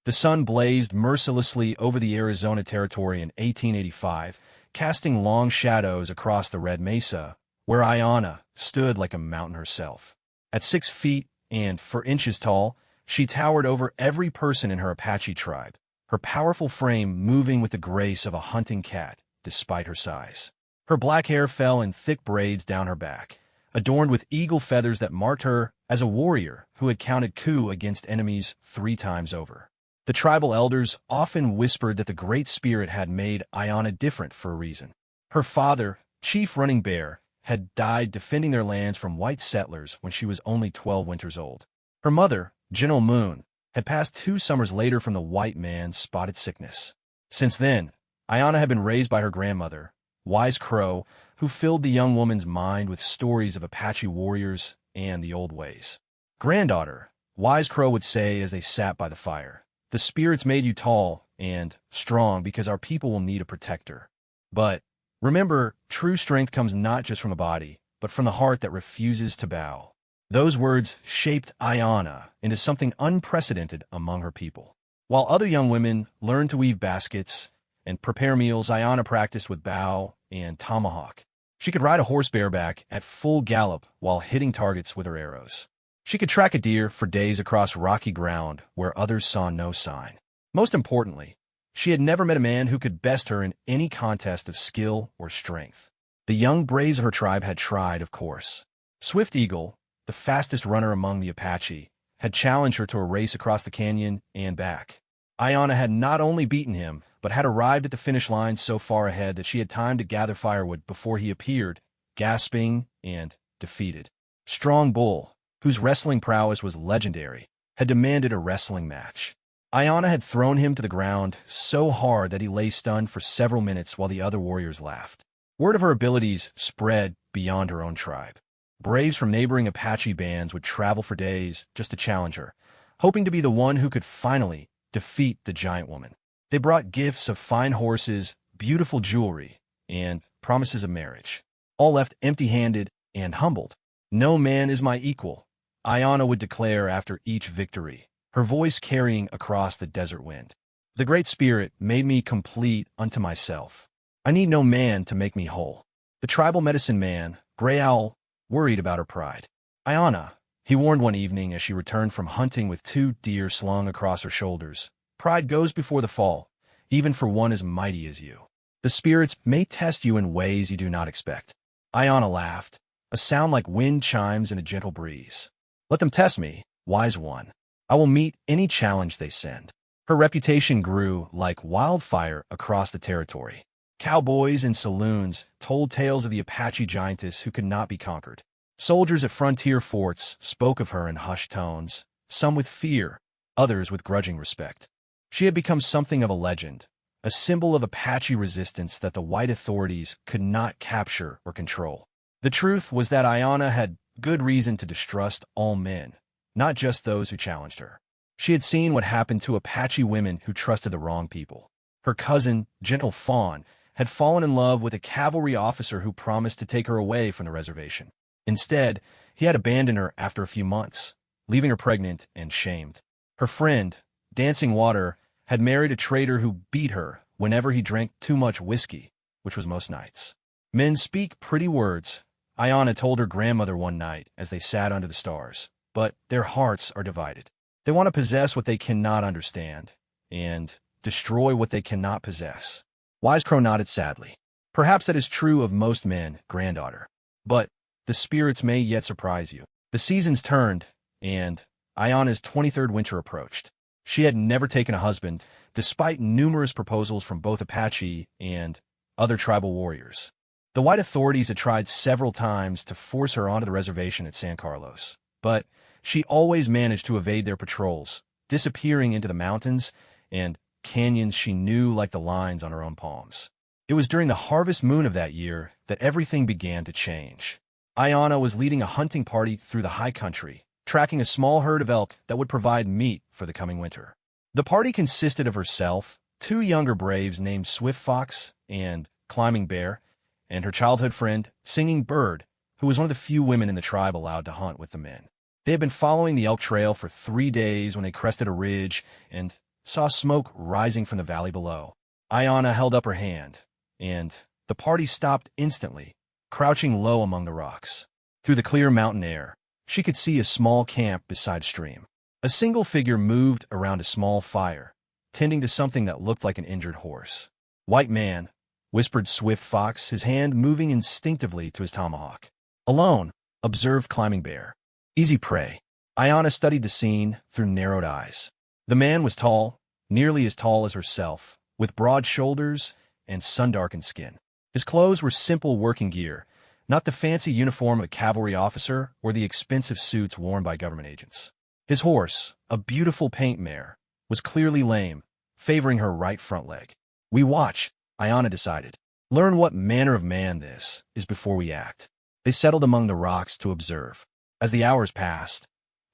The sun blazed mercilessly over the Arizona Territory in 1885, casting long shadows across the red mesa, where Ayanna stood like a mountain herself. At 6 feet and 4 inches tall, she towered over every person in her Apache tribe, her powerful frame moving with the grace of a hunting cat, despite her size. Her black hair fell in thick braids down her back, adorned with eagle feathers that marked her as a warrior who had counted coup against enemies 3 times over. The tribal elders often whispered that the Great Spirit had made Ayanna different for a reason. Her father, Chief Running Bear, had died defending their lands from white settlers when she was only 12 winters old. Her mother, General Moon, had passed 2 summers later from the white man's spotted sickness. Since then, Ayanna had been raised by her grandmother, Wise Crow, who filled the young woman's mind with stories of Apache warriors and the old ways. "Granddaughter," Wise Crow would say as they sat by the fire, "the spirits made you tall and strong because our people will need a protector. But remember, true strength comes not just from a body, but from the heart that refuses to bow." Those words shaped Ayanna into something unprecedented among her people. While other young women learned to weave baskets and prepare meals, Ayanna practiced with bow and tomahawk. She could ride a horse bareback at full gallop while hitting targets with her arrows. She could track a deer for days across rocky ground where others saw no sign. Most importantly, she had never met a man who could best her in any contest of skill or strength. The young braves of her tribe had tried, of course. Swift Eagle, the fastest runner among the Apache, had challenged her to a race across the canyon and back. Ayanna had not only beaten him, but had arrived at the finish line so far ahead that she had time to gather firewood before he appeared, gasping and defeated. Strong Bull, whose wrestling prowess was legendary, had demanded a wrestling match. Ayanna had thrown him to the ground so hard that he lay stunned for several minutes while the other warriors laughed. Word of her abilities spread beyond her own tribe. Braves from neighboring Apache bands would travel for days just to challenge her, hoping to be the one who could finally defeat the giant woman. They brought gifts of fine horses, beautiful jewelry, and promises of marriage, all left empty-handed and humbled. "No man is my equal," Ayanna would declare after each victory, her voice carrying across the desert wind. "The Great Spirit made me complete unto myself. I need no man to make me whole." The tribal medicine man, Gray Owl, worried about her pride. "Ayanna," he warned one evening as she returned from hunting with 2 deer slung across her shoulders, "pride goes before the fall, even for one as mighty as you. The spirits may test you in ways you do not expect." Ayanna laughed, a sound like wind chimes in a gentle breeze. "Let them test me, wise one. I will meet any challenge they send." Her reputation grew like wildfire across the territory. Cowboys in saloons told tales of the Apache giantess who could not be conquered. Soldiers at frontier forts spoke of her in hushed tones, some with fear, others with grudging respect. She had become something of a legend, a symbol of Apache resistance that the white authorities could not capture or control. The truth was that Ayanna had good reason to distrust all men, not just those who challenged her. She had seen what happened to Apache women who trusted the wrong people. Her cousin, Gentle Fawn, had fallen in love with a cavalry officer who promised to take her away from the reservation. Instead, he had abandoned her after a few months, leaving her pregnant and shamed. Her friend, Dancing Water, had married a trader who beat her whenever he drank too much whiskey, which was most nights. "Men speak pretty words," Ayanna told her grandmother one night as they sat under the stars, "but their hearts are divided. They want to possess what they cannot understand, and destroy what they cannot possess." Wise Crow nodded sadly. "Perhaps that is true of most men, granddaughter. But the spirits may yet surprise you." The seasons turned, and Ayanna's 23rd winter approached. She had never taken a husband, despite numerous proposals from both Apache and other tribal warriors. The white authorities had tried several times to force her onto the reservation at San Carlos, but she always managed to evade their patrols, disappearing into the mountains and canyons she knew like the lines on her own palms. It was during the harvest moon of that year that everything began to change. Ayanna was leading a hunting party through the high country, tracking a small herd of elk that would provide meat for the coming winter. The party consisted of herself, 2 younger braves named Swift Fox and Climbing Bear, and her childhood friend, Singing Bird, who was one of the few women in the tribe allowed to hunt with the men. They had been following the elk trail for 3 days when they crested a ridge, and saw smoke rising from the valley below. Ayana held up her hand, and the party stopped instantly, crouching low among the rocks. Through the clear mountain air, she could see a small camp beside a stream. A single figure moved around a small fire, tending to something that looked like an injured horse. "White man," whispered Swift Fox, his hand moving instinctively to his tomahawk. "Alone," observed Climbing Bear. "Easy prey." Ayana studied the scene through narrowed eyes. The man was tall, nearly as tall as herself, with broad shoulders and sun-darkened skin. His clothes were simple working gear, not the fancy uniform of a cavalry officer or the expensive suits worn by government agents. His horse, a beautiful paint mare, was clearly lame, favoring her right front leg. "We watch," Ayana decided. "Learn what manner of man this is before we act." They settled among the rocks to observe. As the hours passed,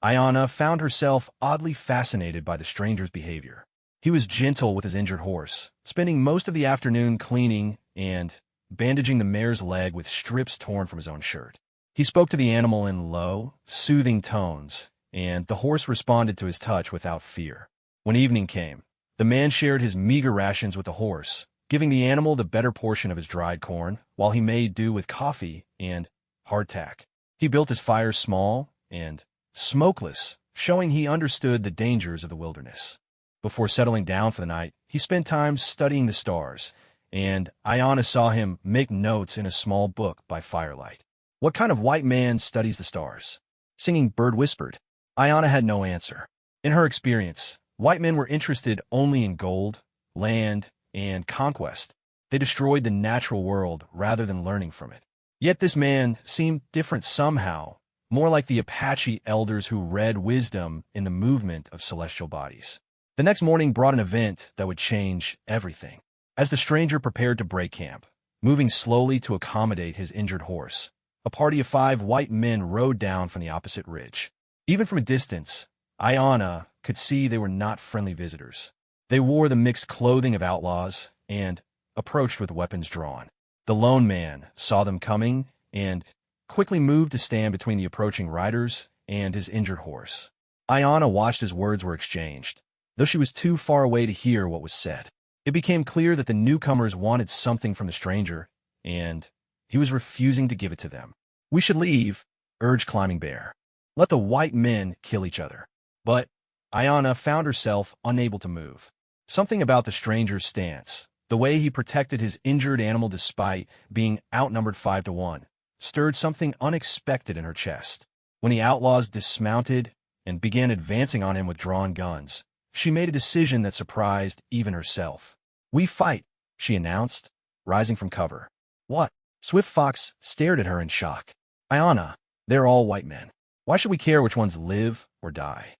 Ayana found herself oddly fascinated by the stranger's behavior. He was gentle with his injured horse, spending most of the afternoon cleaning and bandaging the mare's leg with strips torn from his own shirt. He spoke to the animal in low, soothing tones, and the horse responded to his touch without fear. When evening came, the man shared his meager rations with the horse, giving the animal the better portion of his dried corn, while he made do with coffee and hardtack. He built his fire small and smokeless, showing he understood the dangers of the wilderness. Before settling down for the night, he spent time studying the stars, and Ayana saw him make notes in a small book by firelight. "What kind of white man studies the stars?" Singing Bird whispered. Ayana had no answer. In her experience, white men were interested only in gold, land, and conquest. They destroyed the natural world rather than learning from it. Yet this man seemed different somehow, more like the Apache elders who read wisdom in the movement of celestial bodies. The next morning brought an event that would change everything. As the stranger prepared to break camp, moving slowly to accommodate his injured horse, a party of 5 white men rode down from the opposite ridge. Even from a distance, Ayana could see they were not friendly visitors. They wore the mixed clothing of outlaws and approached with weapons drawn. The lone man saw them coming and quickly moved to stand between the approaching riders and his injured horse. Ayana watched as words were exchanged, though she was too far away to hear what was said. It became clear that the newcomers wanted something from the stranger, and he was refusing to give it to them. "We should leave," urged Climbing Bear. "Let the white men kill each other." But Ayana found herself unable to move. Something about the stranger's stance, the way he protected his injured animal despite being outnumbered 5 to 1, stirred something unexpected in her chest. When the outlaws dismounted and began advancing on him with drawn guns, she made a decision that surprised even herself. "We fight," she announced, rising from cover. "What?" Swift Fox stared at her in shock. "Ayana, they're all white men. Why should we care which ones live or die?"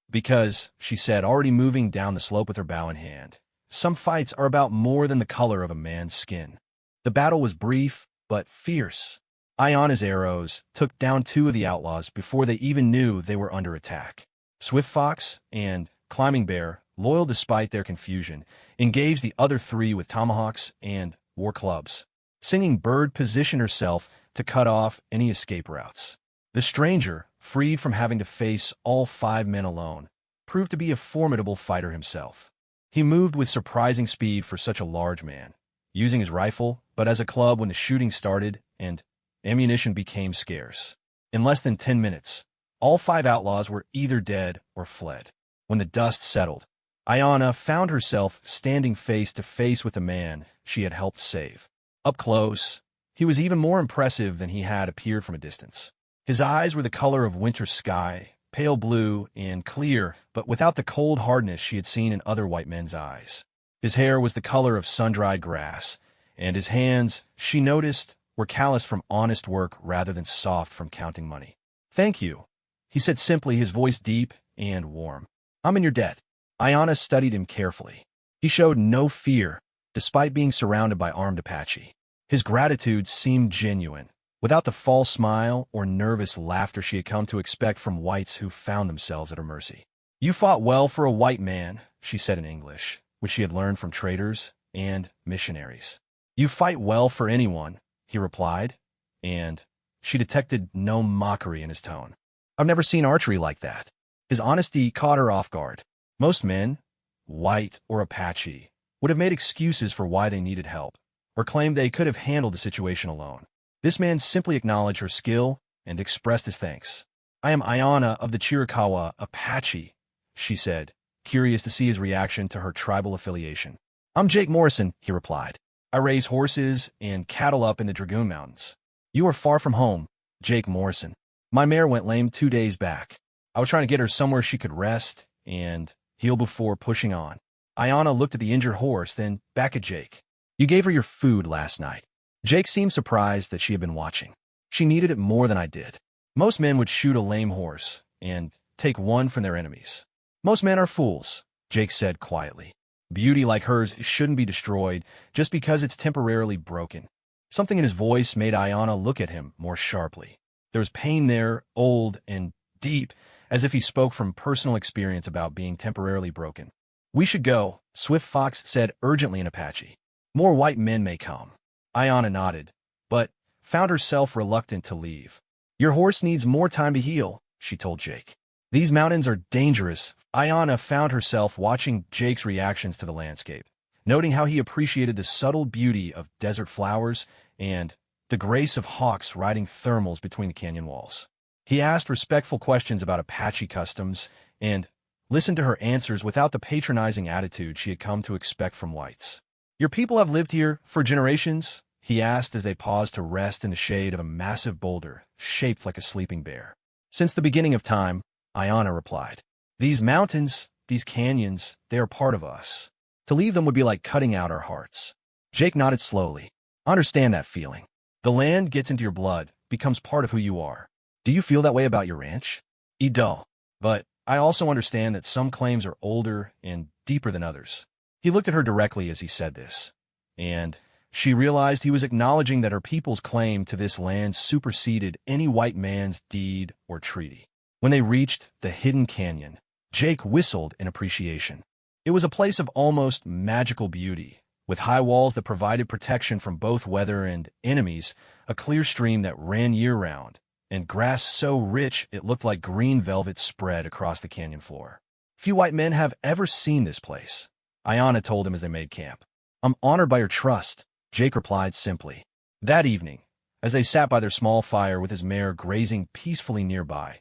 "Because," she said, already moving down the slope with her bow in hand, "some fights are about more than the color of a man's skin." The battle was brief, but fierce. Ayana's arrows took down 2 of the outlaws before they even knew they were under attack. Swift Fox and Climbing Bear, loyal despite their confusion, engaged the other 3 with tomahawks and war clubs. Singing Bird positioned herself to cut off any escape routes. The stranger, freed from having to face all 5 men alone, proved to be a formidable fighter himself. He moved with surprising speed for such a large man, using his rifle, but as a club when the shooting started and ammunition became scarce. In less than 10 minutes, all 5 outlaws were either dead or fled. When the dust settled, Ayana found herself standing face to face with the man she had helped save. Up close, he was even more impressive than he had appeared from a distance. His eyes were the color of winter sky, pale blue and clear, but without the cold hardness she had seen in other white men's eyes. His hair was the color of sun-dried grass, and his hands, she noticed, were calloused from honest work rather than soft from counting money. "Thank you," he said simply, his voice deep and warm. "I'm in your debt." Ayana studied him carefully. He showed no fear, despite being surrounded by armed Apache. His gratitude seemed genuine, without the false smile or nervous laughter she had come to expect from whites who found themselves at her mercy. "You fought well for a white man," she said in English, which she had learned from traders and missionaries. "You fight well for anyone," he replied, and she detected no mockery in his tone. "I've never seen archery like that." His honesty caught her off guard. Most men, white, or Apache, would have made excuses for why they needed help, or claimed they could have handled the situation alone. This man simply acknowledged her skill and expressed his thanks. "I am Ayana of the Chiricahua Apache," she said, curious to see his reaction to her tribal affiliation. "I'm Jake Morrison," he replied. "I raise horses and cattle up in the Dragoon Mountains." "You are far from home, Jake Morrison. My mare went lame 2 days back. I was trying to get her somewhere she could rest and heal before pushing on." Ayana looked at the injured horse, then back at Jake. "You gave her your food last night." Jake seemed surprised that she had been watching. "She needed it more than I did. Most men would shoot a lame horse and take one from their enemies. Most men are fools," Jake said quietly. "Beauty like hers shouldn't be destroyed just because it's temporarily broken." Something in his voice made Ayana look at him more sharply. There was pain there, old and deep, as if he spoke from personal experience about being temporarily broken. "We should go," Swift Fox said urgently in Apache. "More white men may come." Ayana nodded, but found herself reluctant to leave. "Your horse needs more time to heal," she told Jake. "These mountains are dangerous." Ayana found herself watching Jake's reactions to the landscape, noting how he appreciated the subtle beauty of desert flowers and the grace of hawks riding thermals between the canyon walls. He asked respectful questions about Apache customs and listened to her answers without the patronizing attitude she had come to expect from whites. "Your people have lived here for generations?" he asked as they paused to rest in the shade of a massive boulder shaped like a sleeping bear. "Since the beginning of time," Ayana replied. "These mountains, these canyons, they are part of us. To leave them would be like cutting out our hearts." Jake nodded slowly. "I understand that feeling. The land gets into your blood, becomes part of who you are. Do you feel that way about your ranch?" "I do. But I also understand that some claims are older and deeper than others." He looked at her directly as he said this, and she realized he was acknowledging that her people's claim to this land superseded any white man's deed or treaty. When they reached the hidden canyon, Jake whistled in appreciation. It was a place of almost magical beauty, with high walls that provided protection from both weather and enemies, a clear stream that ran year-round, and grass so rich it looked like green velvet spread across the canyon floor. "Few white men have ever seen this place," Ayana told him as they made camp. "I'm honored by your trust," Jake replied simply. That evening, as they sat by their small fire with his mare grazing peacefully nearby,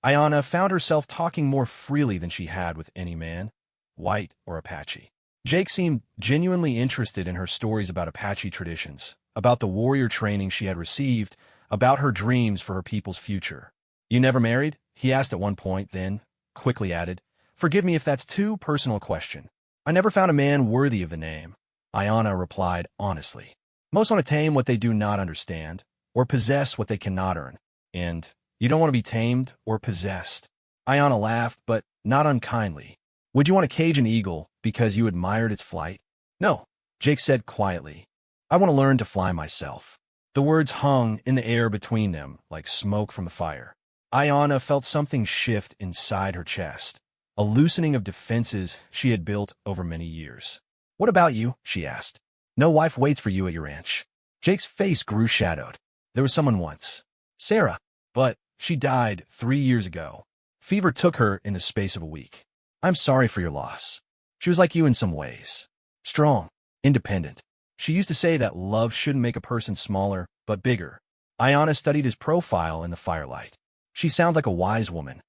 Ayana found herself talking more freely than she had with any man, white or Apache. Jake seemed genuinely interested in her stories about Apache traditions, about the warrior training she had received, about her dreams for her people's future. "You never married?" he asked at one point, then quickly added, "Forgive me if that's too personal a question." "I never found a man worthy of the name," Ayana replied honestly. "Most want to tame what they do not understand, or possess what they cannot earn. And you don't want to be tamed or possessed." Ayana laughed, but not unkindly. "Would you want to cage an eagle because you admired its flight?" "No," Jake said quietly. "I want to learn to fly myself." The words hung in the air between them like smoke from a fire. Ayana felt something shift inside her chest, a loosening of defenses she had built over many years. "What about you?" she asked. "No wife waits for you at your ranch." Jake's face grew shadowed. "There was someone once. Sarah. But she died 3 years ago. Fever took her in the space of a week. I'm sorry for your loss. She was like you in some ways. Strong, independent. She used to say that love shouldn't make a person smaller, but bigger." Ayana studied his profile in the firelight. "She sounds like a wise woman."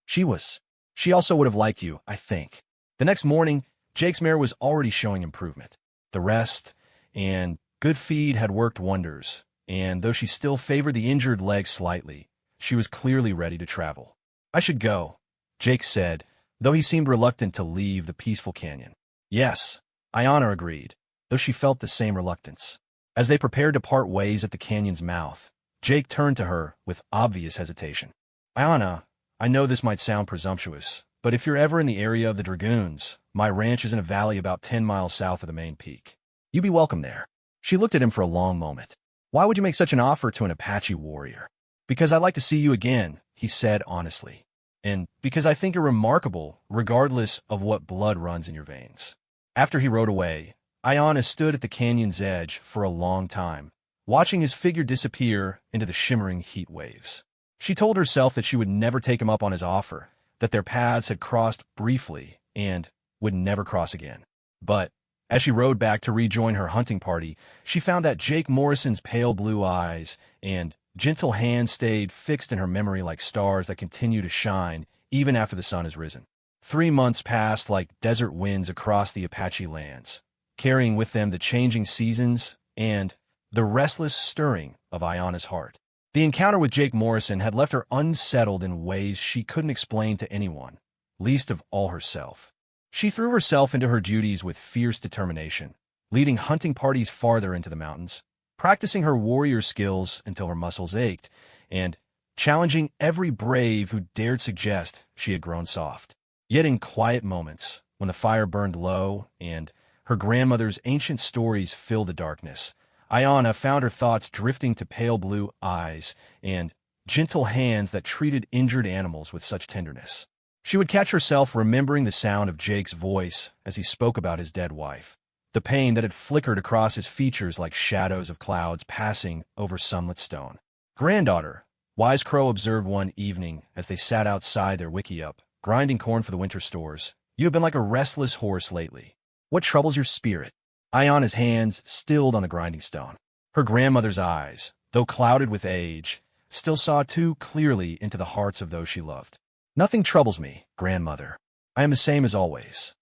She was. "She also would have liked you, I think." The next morning, Jake's mare was already showing improvement. The rest and good feed had worked wonders, and though she still favored the injured leg slightly, she was clearly ready to travel. "I should go," Jake said, though he seemed reluctant to leave the peaceful canyon. "Yes," Ayana agreed, though she felt the same reluctance. As they prepared to part ways at the canyon's mouth, Jake turned to her with obvious hesitation. "Ayana, I know this might sound presumptuous, but if you're ever in the area of the Dragoons, my ranch is in a valley about 10 miles south of the main peak. You'd be welcome there." She looked at him for a long moment. "Why would you make such an offer to an Apache warrior?" "Because I'd like to see you again," he said honestly. "And because I think you're remarkable, regardless of what blood runs in your veins." After he rode away, Ayana stood at the canyon's edge for a long time, watching his figure disappear into the shimmering heat waves. She told herself that she would never take him up on his offer, that their paths had crossed briefly, and would never cross again. But as she rode back to rejoin her hunting party, she found that Jake Morrison's pale blue eyes and gentle hands stayed fixed in her memory like stars that continue to shine even after the sun has risen. 3 months passed like desert winds across the Apache lands, carrying with them the changing seasons and the restless stirring of Ayana's heart. The encounter with Jake Morrison had left her unsettled in ways she couldn't explain to anyone, least of all herself. She threw herself into her duties with fierce determination, leading hunting parties farther into the mountains, practicing her warrior skills until her muscles ached, and challenging every brave who dared suggest she had grown soft. Yet in quiet moments, when the fire burned low and her grandmother's ancient stories filled the darkness, Ayana found her thoughts drifting to pale blue eyes and gentle hands that treated injured animals with such tenderness. She would catch herself remembering the sound of Jake's voice as he spoke about his dead wife, the pain that had flickered across his features like shadows of clouds passing over sunlit stone. "Granddaughter," Wise Crow observed one evening as they sat outside their wickiup, grinding corn for the winter stores, "you have been like a restless horse lately. What troubles your spirit?" Ayana's hands stilled on the grinding stone. Her grandmother's eyes, though clouded with age, still saw too clearly into the hearts of those she loved. "Nothing troubles me, grandmother. I am the same as always."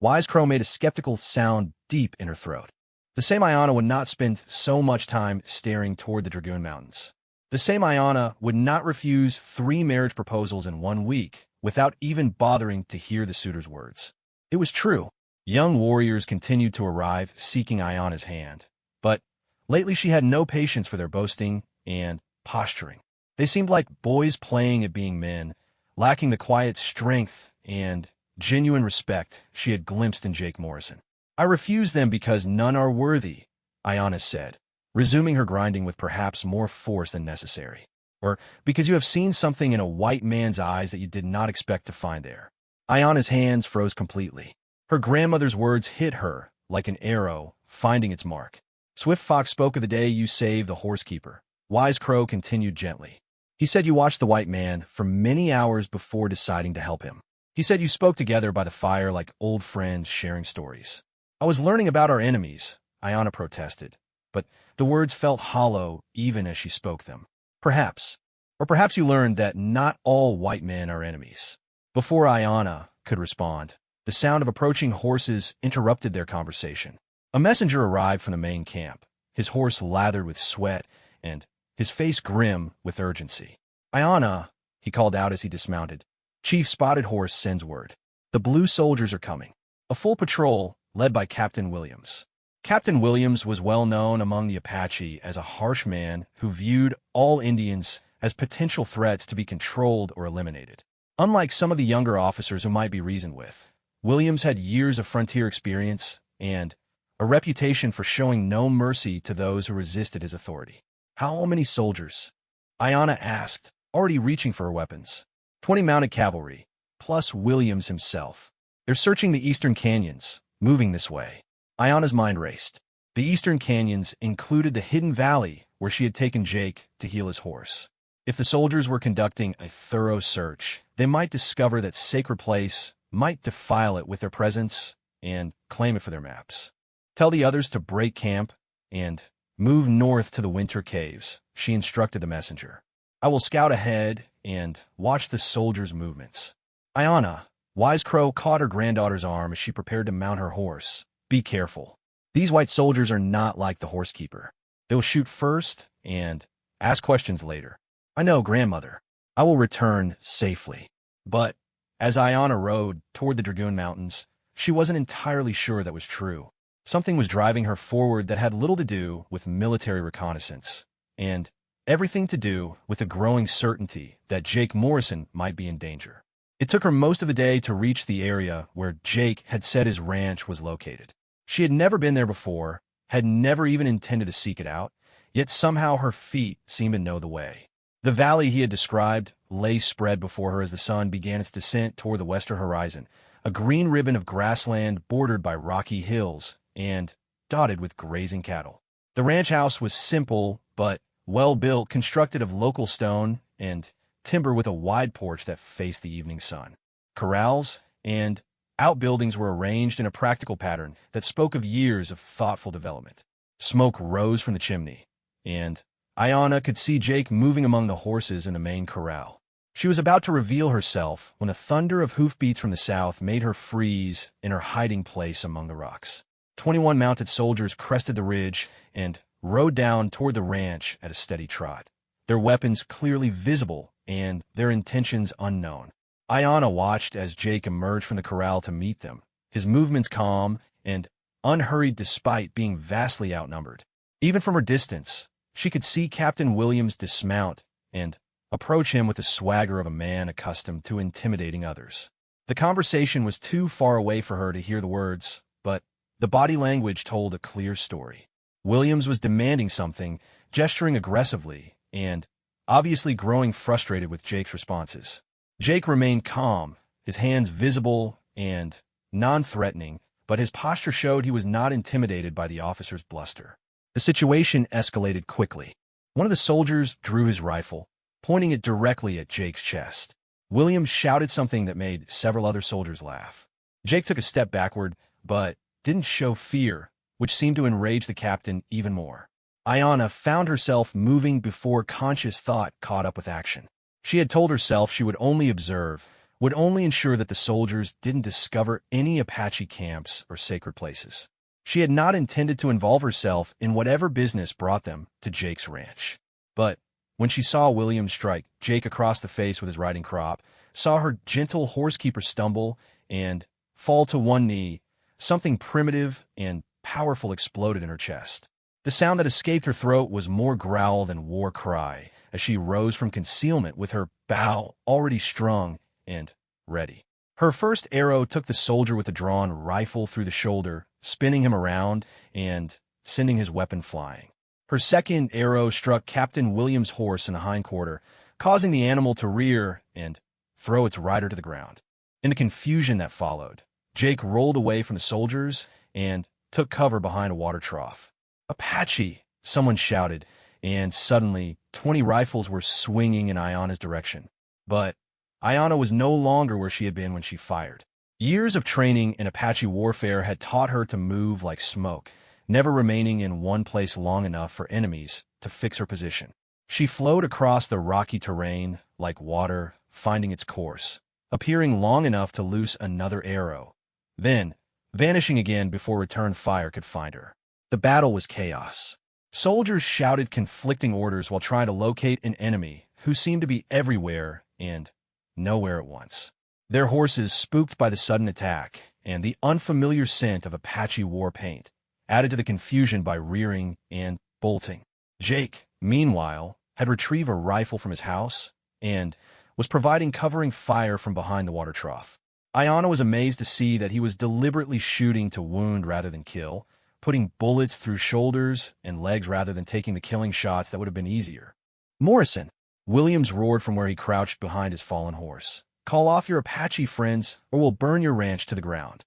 Wise Crow made a skeptical sound deep in her throat. The same Ayana would not spend so much time staring toward the Dragoon Mountains. The same Ayana would not refuse 3 marriage proposals in 1 week without even bothering to hear the suitor's words. It was true. Young warriors continued to arrive seeking Ayana's hand, but lately she had no patience for their boasting and posturing. They seemed like boys playing at being men, lacking the quiet strength and genuine respect she had glimpsed in Jake Morrison. "I refuse them because none are worthy," Ayana said, resuming her grinding with perhaps more force than necessary. "Or because you have seen something in a white man's eyes that you did not expect to find there." Ayana's hands froze completely. Her grandmother's words hit her like an arrow finding its mark. "Swift Fox spoke of the day you saved the horsekeeper." Wise Crow continued gently. "He said you watched the white man for many hours before deciding to help him. He said you spoke together by the fire like old friends sharing stories." "I was learning about our enemies," Ayana protested, but the words felt hollow even as she spoke them. "Perhaps. Or perhaps you learned that not all white men are enemies." Before Ayana could respond, the sound of approaching horses interrupted their conversation. A messenger arrived from the main camp, his horse lathered with sweat and his face grim with urgency. "Ayana," he called out as he dismounted. "Chief Spotted Horse sends word. The blue soldiers are coming. A full patrol led by Captain Williams." Captain Williams was well known among the Apache as a harsh man who viewed all Indians as potential threats to be controlled or eliminated. Unlike some of the younger officers who might be reasoned with, Williams had years of frontier experience and a reputation for showing no mercy to those who resisted his authority. "How many soldiers?" Ayana asked, already reaching for her weapons. 20 mounted cavalry, plus Williams himself. "They're searching the eastern canyons, moving this way." Ayana's mind raced. The eastern canyons included the hidden valley where she had taken Jake to heal his horse. If the soldiers were conducting a thorough search, they might discover that sacred place, might defile it with their presence, and claim it for their maps. "Tell the others to break camp and move north to the winter caves," she instructed the messenger. "I will scout ahead and watch the soldiers' movements." "Ayana," Wise Crow caught her granddaughter's arm as she prepared to mount her horse. "Be careful. These white soldiers are not like the horsekeeper. They'll shoot first and ask questions later." "I know, grandmother. I will return safely." But as Ayana rode toward the Dragoon Mountains, she wasn't entirely sure that was true. Something was driving her forward that had little to do with military reconnaissance, and everything to do with the growing certainty that Jake Morrison might be in danger. It took her most of the day to reach the area where Jake had said his ranch was located. She had never been there before, had never even intended to seek it out, yet somehow her feet seemed to know the way. The valley he had described lay spread before her as the sun began its descent toward the western horizon, a green ribbon of grassland bordered by rocky hills and dotted with grazing cattle. The ranch house was simple but well-built, constructed of local stone and timber with a wide porch that faced the evening sun. Corrals and Outbuildings were arranged in a practical pattern that spoke of years of thoughtful development. Smoke rose from the chimney, and Iona could see Jake moving among the horses in the main corral. She was about to reveal herself when a thunder of hoofbeats from the south made her freeze in her hiding place among the rocks. 21 mounted soldiers crested the ridge and rode down toward the ranch at a steady trot, their weapons clearly visible and their intentions unknown. Iona watched as Jake emerged from the corral to meet them, his movements calm and unhurried despite being vastly outnumbered. Even from her distance, she could see Captain Williams dismount and approach him with the swagger of a man accustomed to intimidating others. The conversation was too far away for her to hear the words, but the body language told a clear story. Williams was demanding something, gesturing aggressively, and obviously growing frustrated with Jake's responses. Jake remained calm, his hands visible and non-threatening, but his posture showed he was not intimidated by the officer's bluster. The situation escalated quickly. One of the soldiers drew his rifle, pointing it directly at Jake's chest. Williams shouted something that made several other soldiers laugh. Jake took a step backward, but didn't show fear, which seemed to enrage the captain even more. Iona found herself moving before conscious thought caught up with action. She had told herself she would only observe, would only ensure that the soldiers didn't discover any Apache camps or sacred places. She had not intended to involve herself in whatever business brought them to Jake's ranch. But when she saw Williams strike Jake across the face with his riding crop, saw her gentle horsekeeper stumble and fall to one knee, something primitive and powerful exploded in her chest. The sound that escaped her throat was more growl than war cry, as she rose from concealment with her bow already strung and ready. Her first arrow took the soldier with the drawn rifle through the shoulder, spinning him around and sending his weapon flying. Her second arrow struck Captain Williams' horse in the hindquarter, causing the animal to rear and throw its rider to the ground. In the confusion that followed, Jake rolled away from the soldiers and took cover behind a water trough. "Apache!" someone shouted, and suddenly 20 rifles were swinging in Iona's direction. But Iona was no longer where she had been when she fired. Years of training in Apache warfare had taught her to move like smoke, never remaining in one place long enough for enemies to fix her position. She flowed across the rocky terrain like water, finding its course, appearing long enough to loose another arrow, then vanishing again before return fire could find her. The battle was chaos. Soldiers shouted conflicting orders while trying to locate an enemy who seemed to be everywhere and nowhere at once. Their horses, spooked by the sudden attack and the unfamiliar scent of Apache war paint, added to the confusion by rearing and bolting. Jake, meanwhile, had retrieved a rifle from his house and was providing covering fire from behind the water trough. Iona was amazed to see that he was deliberately shooting to wound rather than kill, putting bullets through shoulders and legs rather than taking the killing shots that would have been easier. "Morrison!" Williams roared from where he crouched behind his fallen horse. "Call off your Apache friends, or we'll burn your ranch to the ground."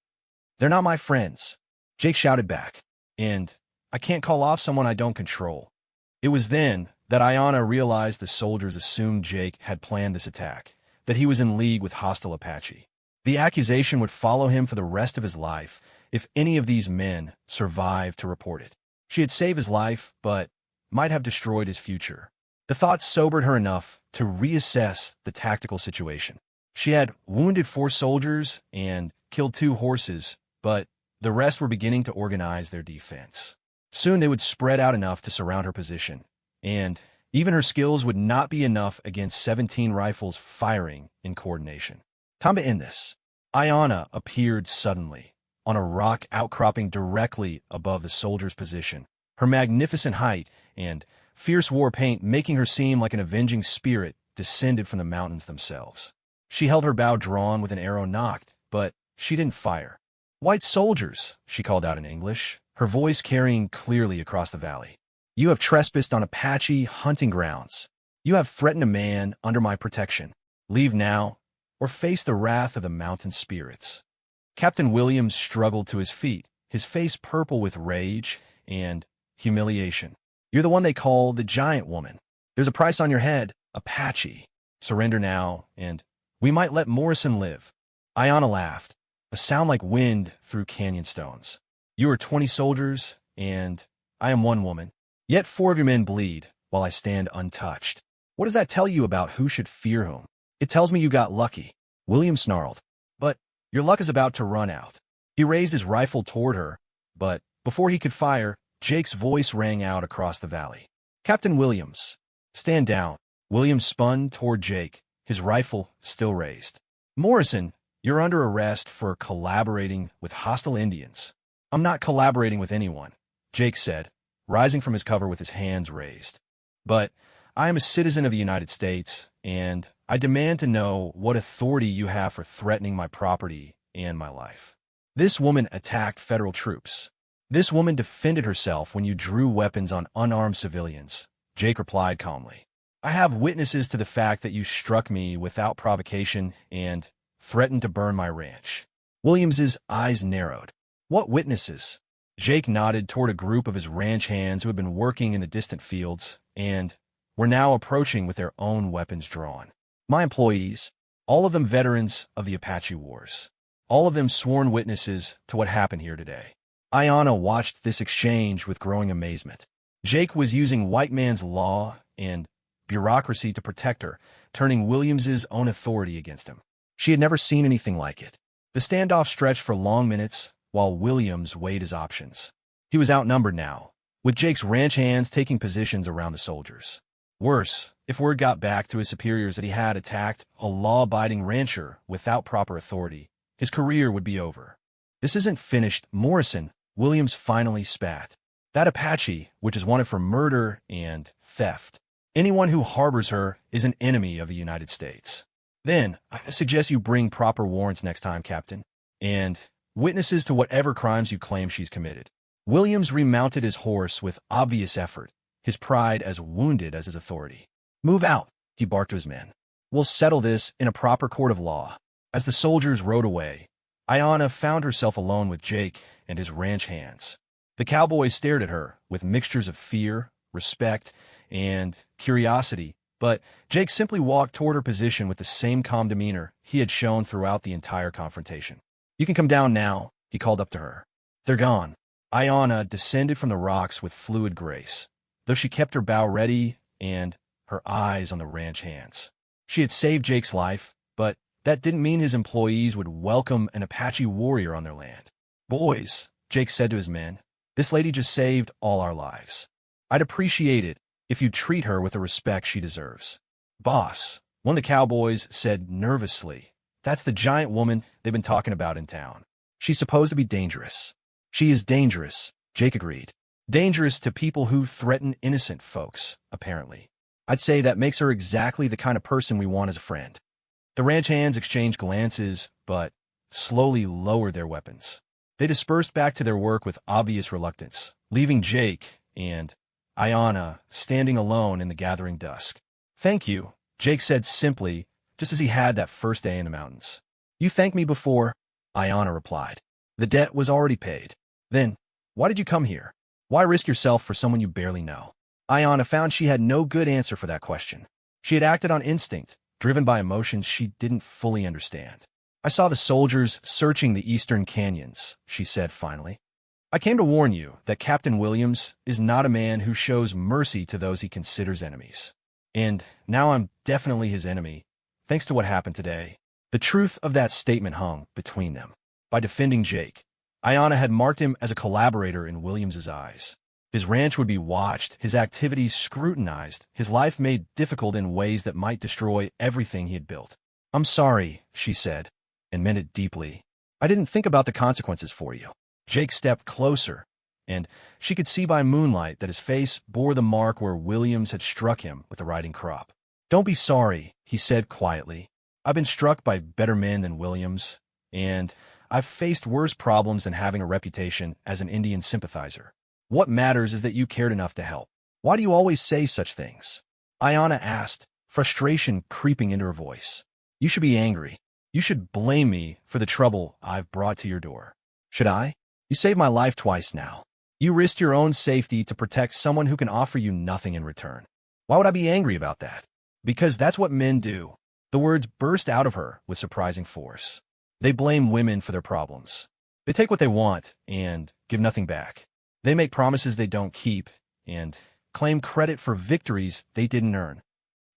"They're not my friends," Jake shouted back, "and I can't call off someone I don't control." It was then that Iona realized the soldiers assumed Jake had planned this attack, that he was in league with hostile Apache. The accusation would follow him for the rest of his life if any of these men survived to report it. She had saved his life, but might have destroyed his future. The thought sobered her enough to reassess the tactical situation. She had wounded 4 soldiers and killed 2 horses, but the rest were beginning to organize their defense. Soon they would spread out enough to surround her position, and even her skills would not be enough against 17 rifles firing in coordination. Time to end this. Iona appeared suddenly on a rock outcropping directly above the soldier's position, her magnificent height and fierce war paint making her seem like an avenging spirit descended from the mountains themselves. She held her bow drawn with an arrow nocked, but she didn't fire. "White soldiers," she called out in English, her voice carrying clearly across the valley. "You have trespassed on Apache hunting grounds. You have threatened a man under my protection. Leave now, or face the wrath of the mountain spirits." Captain Williams struggled to his feet, his face purple with rage and humiliation. "You're the one they call the giant woman. There's a price on your head, Apache. Surrender now, and we might let Morrison live." Iona laughed. a sound like wind through canyon stones. You are 20 soldiers, and I am one woman. Yet 4 of your men bleed, while I stand untouched. What does that tell you about who should fear whom? It tells me you got lucky. William snarled. But your luck is about to run out. He raised his rifle toward her, but before he could fire, Jake's voice rang out across the valley. Captain Williams, stand down. Williams spun toward Jake, his rifle still raised. Morrison, you're under arrest for collaborating with hostile Indians. I'm not collaborating with anyone, Jake said, rising from his cover with his hands raised. But I am a citizen of the United States, and I demand to know what authority you have for threatening my property and my life. This woman attacked federal troops. This woman defended herself when you drew weapons on unarmed civilians, Jake replied calmly. I have witnesses to the fact that you struck me without provocation and threatened to burn my ranch. Williams's eyes narrowed. What witnesses? Jake nodded toward a group of his ranch hands who had been working in the distant fields and were now approaching with their own weapons drawn. My employees, all of them veterans of the Apache Wars. All of them sworn witnesses to what happened here today. Ayanna watched this exchange with growing amazement. Jake was using white man's law and bureaucracy to protect her, turning Williams's own authority against him. She had never seen anything like it. The standoff stretched for long minutes while Williams weighed his options. He was outnumbered now, with Jake's ranch hands taking positions around the soldiers. Worse, if word got back to his superiors that he had attacked a law-abiding rancher without proper authority, his career would be over. This isn't finished, Morrison, Williams finally spat. That Apache, which is wanted for murder and theft. Anyone who harbors her is an enemy of the United States. Then, I suggest you bring proper warrants next time, Captain, and witnesses to whatever crimes you claim she's committed. Williams remounted his horse with obvious effort, his pride as wounded as his authority. Move out, he barked to his men. We'll settle this in a proper court of law. As the soldiers rode away, Ayanna found herself alone with Jake and his ranch hands. The cowboy stared at her with mixtures of fear, respect, and curiosity, but Jake simply walked toward her position with the same calm demeanor he had shown throughout the entire confrontation. You can come down now, he called up to her. They're gone. Ayanna descended from the rocks with fluid grace, though she kept her bow ready and her eyes on the ranch hands. She had saved Jake's life, but that didn't mean his employees would welcome an Apache warrior on their land. Boys, Jake said to his men, this lady just saved all our lives. I'd appreciate it if you'd treat her with the respect she deserves. Boss, one of the cowboys said nervously, that's the giant woman they've been talking about in town. She's supposed to be dangerous. She is dangerous, Jake agreed. Dangerous to people who threaten innocent folks, apparently. I'd say that makes her exactly the kind of person we want as a friend. The ranch hands exchanged glances, but slowly lowered their weapons. They dispersed back to their work with obvious reluctance, leaving Jake and Ayanna standing alone in the gathering dusk. Thank you, Jake said simply, just as he had that first day in the mountains. You thanked me before, Ayanna replied. The debt was already paid. Then, why did you come here? Why risk yourself for someone you barely know? Ayanna found she had no good answer for that question. She had acted on instinct, driven by emotions she didn't fully understand. I saw the soldiers searching the eastern canyons, she said finally. I came to warn you that Captain Williams is not a man who shows mercy to those he considers enemies. And now I'm definitely his enemy, thanks to what happened today. The truth of that statement hung between them. By defending Jake, Ayanna had marked him as a collaborator in Williams's eyes. His ranch would be watched, his activities scrutinized, his life made difficult in ways that might destroy everything he had built. I'm sorry, she said, and meant it deeply. I didn't think about the consequences for you. Jake stepped closer, and she could see by moonlight that his face bore the mark where Williams had struck him with the riding crop. Don't be sorry, he said quietly. I've been struck by better men than Williams, and I've faced worse problems than having a reputation as an Indian sympathizer. What matters is that you cared enough to help. Why do you always say such things? Ayanna asked, frustration creeping into her voice. You should be angry. You should blame me for the trouble I've brought to your door. Should I? You saved my life twice now. You risked your own safety to protect someone who can offer you nothing in return. Why would I be angry about that? Because that's what men do. The words burst out of her with surprising force. They blame women for their problems. They take what they want and give nothing back. They make promises they don't keep and claim credit for victories they didn't earn.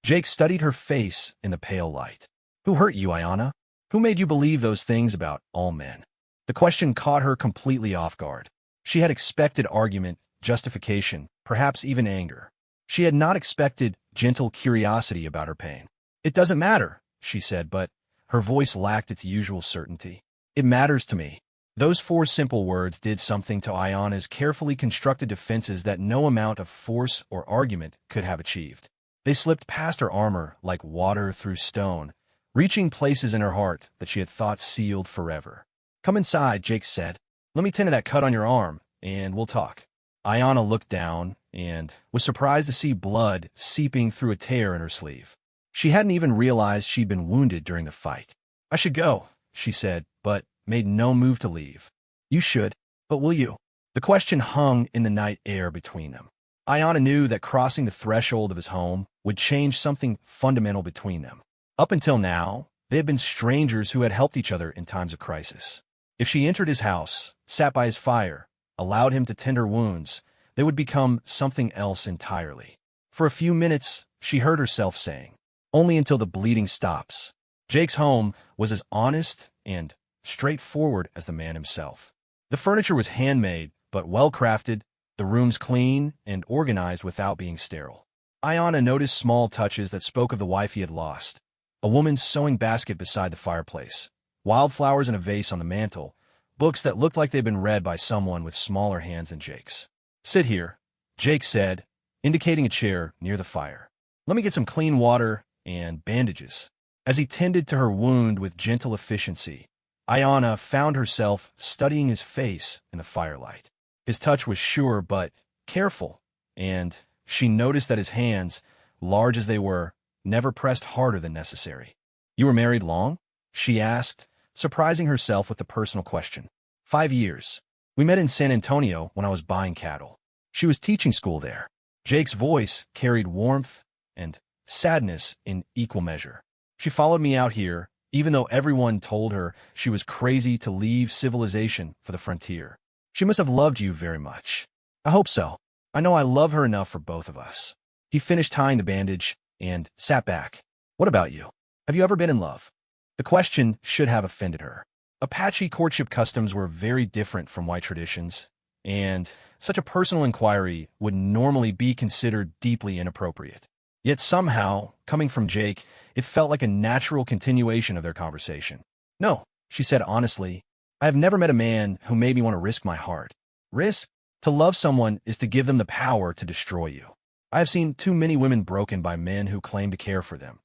Jake studied her face in the pale light. Who hurt you, Ayana? Who made you believe those things about all men? The question caught her completely off guard. She had expected argument, justification, perhaps even anger. She had not expected gentle curiosity about her pain. It doesn't matter, she said, but her voice lacked its usual certainty. It matters to me. Those four simple words did something to Ayana's carefully constructed defenses that no amount of force or argument could have achieved. They slipped past her armor like water through stone, reaching places in her heart that she had thought sealed forever. Come inside, Jake said. Let me tend to that cut on your arm, and we'll talk. Ayana looked down and was surprised to see blood seeping through a tear in her sleeve. She hadn't even realized she'd been wounded during the fight. I should go, she said, but made no move to leave. You should, but will you? The question hung in the night air between them. Ayana knew that crossing the threshold of his home would change something fundamental between them. Up until now, they had been strangers who had helped each other in times of crisis. If she entered his house, sat by his fire, allowed him to tend her wounds, they would become something else entirely. For a few minutes, she heard herself saying, only until the bleeding stops. Jake's home was as honest and straightforward as the man himself. The furniture was handmade, but well-crafted, the rooms clean and organized without being sterile. Ayana noticed small touches that spoke of the wife he had lost. A woman's sewing basket beside the fireplace, wildflowers in a vase on the mantel, books that looked like they'd been read by someone with smaller hands than Jake's. Sit here, Jake said, indicating a chair near the fire. Let me get some clean water and bandages. As he tended to her wound with gentle efficiency, Ayana found herself studying his face in the firelight. His touch was sure but careful, and she noticed that his hands, large as they were, never pressed harder than necessary. You were married long? She asked, surprising herself with the personal question. 5 years. We met in San Antonio when I was buying cattle. She was teaching school there. Jake's voice carried warmth and sadness in equal measure. She followed me out here, even though everyone told her she was crazy to leave civilization for the frontier. She must have loved you very much. I hope so. I know I love her enough for both of us. He finished tying the bandage and sat back. What about you? Have you ever been in love? The question should have offended her. Apache courtship customs were very different from white traditions, and such a personal inquiry would normally be considered deeply inappropriate. Yet somehow, coming from Jake, it felt like a natural continuation of their conversation. No, she said honestly, I have never met a man who made me want to risk my heart. Risk? To love someone is to give them the power to destroy you. I have seen too many women broken by men who claim to care for them.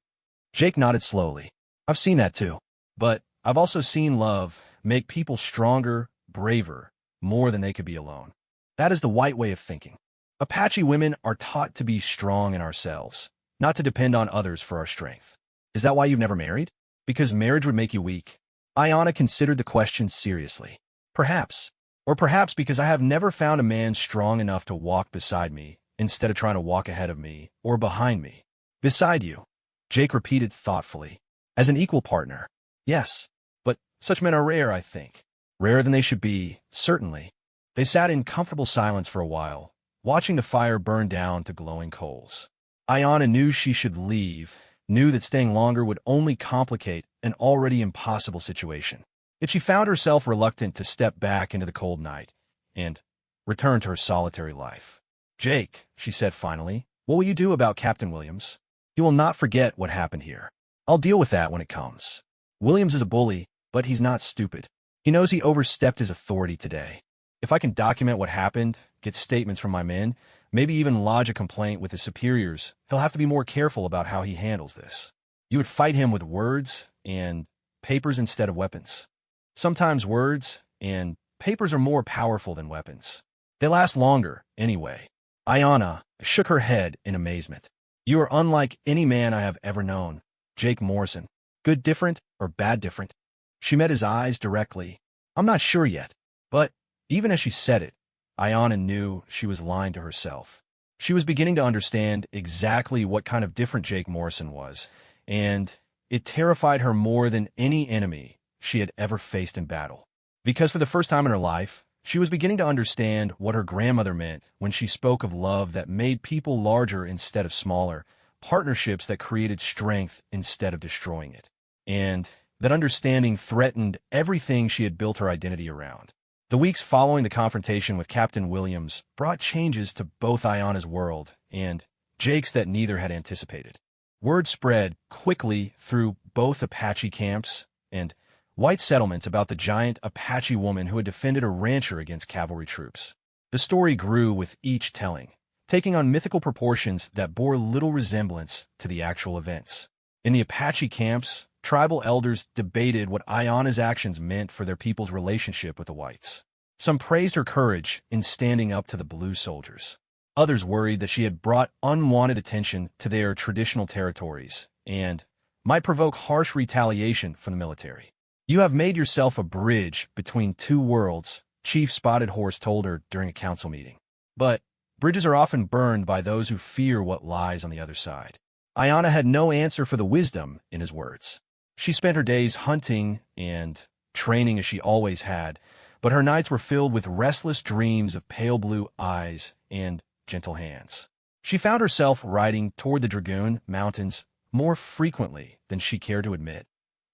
Jake nodded slowly. I've seen that too. But I've also seen love make people stronger, braver, more than they could be alone. That is the white way of thinking. Apache women are taught to be strong in ourselves, not to depend on others for our strength. Is that why you've never married? Because marriage would make you weak? Ayana considered the question seriously. Perhaps. Or perhaps because I have never found a man strong enough to walk beside me instead of trying to walk ahead of me or behind me. Beside you, Jake repeated thoughtfully. As an equal partner. Yes. But such men are rare, I think. Rarer than they should be, certainly. They sat in comfortable silence for a while, watching the fire burn down to glowing coals. Ayana knew she should leave, knew that staying longer would only complicate an already impossible situation. Yet she found herself reluctant to step back into the cold night and return to her solitary life. Jake, she said finally, what will you do about Captain Williams? He will not forget what happened here. I'll deal with that when it comes. Williams is a bully, but he's not stupid. He knows he overstepped his authority today. If I can document what happened, get statements from my men, maybe even lodge a complaint with his superiors, he'll have to be more careful about how he handles this. You would fight him with words and papers instead of weapons. Sometimes words and papers are more powerful than weapons. They last longer, anyway. Ayana shook her head in amazement. You are unlike any man I have ever known, Jake Morrison. Good different or bad different? She met his eyes directly. I'm not sure yet. But even as she said it, Ayana knew she was lying to herself. She was beginning to understand exactly what kind of different Jake Morrison was, and it terrified her more than any enemy she had ever faced in battle. Because for the first time in her life, she was beginning to understand what her grandmother meant when she spoke of love that made people larger instead of smaller, partnerships that created strength instead of destroying it. And that understanding threatened everything she had built her identity around. The weeks following the confrontation with Captain Williams brought changes to both Ayana's world and Jake's that neither had anticipated. Word spread quickly through both Apache camps and white settlements about the giant Apache woman who had defended a rancher against cavalry troops. The story grew with each telling, taking on mythical proportions that bore little resemblance to the actual events. In the Apache camps, tribal elders debated what Ayana's actions meant for their people's relationship with the whites. Some praised her courage in standing up to the blue soldiers. Others worried that she had brought unwanted attention to their traditional territories and might provoke harsh retaliation from the military. "You have made yourself a bridge between two worlds," Chief Spotted Horse told her during a council meeting. But bridges are often burned by those who fear what lies on the other side. Ayana had no answer for the wisdom in his words. She spent her days hunting and training as she always had, but her nights were filled with restless dreams of pale blue eyes and gentle hands. She found herself riding toward the Dragoon Mountains more frequently than she cared to admit,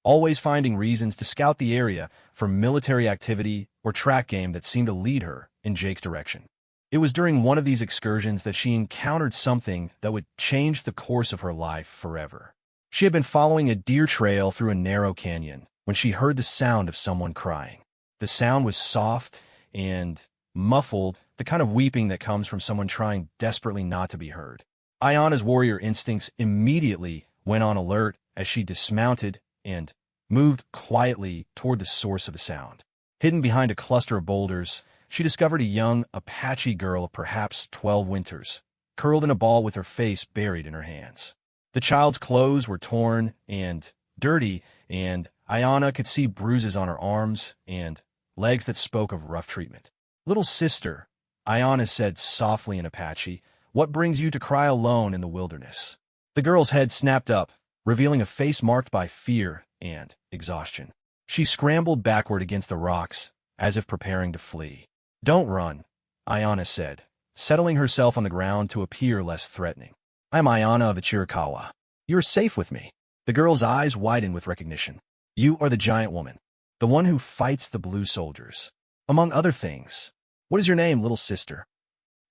always finding reasons to scout the area for military activity or track game that seemed to lead her in Jake's direction. It was during one of these excursions that she encountered something that would change the course of her life forever. She had been following a deer trail through a narrow canyon when she heard the sound of someone crying. The sound was soft and muffled, the kind of weeping that comes from someone trying desperately not to be heard. Ayana's warrior instincts immediately went on alert as she dismounted and moved quietly toward the source of the sound. Hidden behind a cluster of boulders, she discovered a young Apache girl of perhaps 12 winters, curled in a ball with her face buried in her hands. The child's clothes were torn and dirty, and Ayana could see bruises on her arms and legs that spoke of rough treatment. "Little sister," Ayana said softly in Apache, "what brings you to cry alone in the wilderness?" The girl's head snapped up, revealing a face marked by fear and exhaustion. She scrambled backward against the rocks, as if preparing to flee. "Don't run," Ayana said, settling herself on the ground to appear less threatening. "I'm Ayana of the Chiricahua. You're safe with me." The girl's eyes widened with recognition. "You are the giant woman, the one who fights the blue soldiers, among other things. What is your name, little sister?"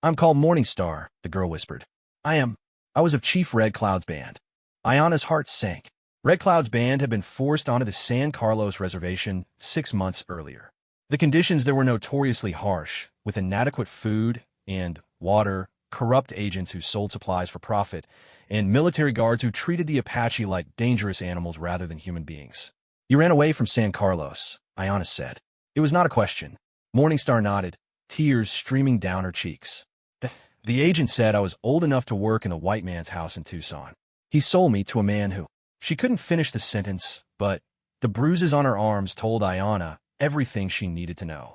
"I'm called Morningstar," the girl whispered. I was of Chief Red Cloud's band." Ayana's heart sank. Red Cloud's band had been forced onto the San Carlos reservation 6 months earlier. The conditions there were notoriously harsh, with inadequate food and water, corrupt agents who sold supplies for profit, and military guards who treated the Apache like dangerous animals rather than human beings. "You ran away from San Carlos," Ayana said. It was not a question. Morningstar nodded, tears streaming down her cheeks. The agent said I was old enough to work in the white man's house in Tucson. He sold me to a man who—" She couldn't finish the sentence, but the bruises on her arms told Ayana everything she needed to know.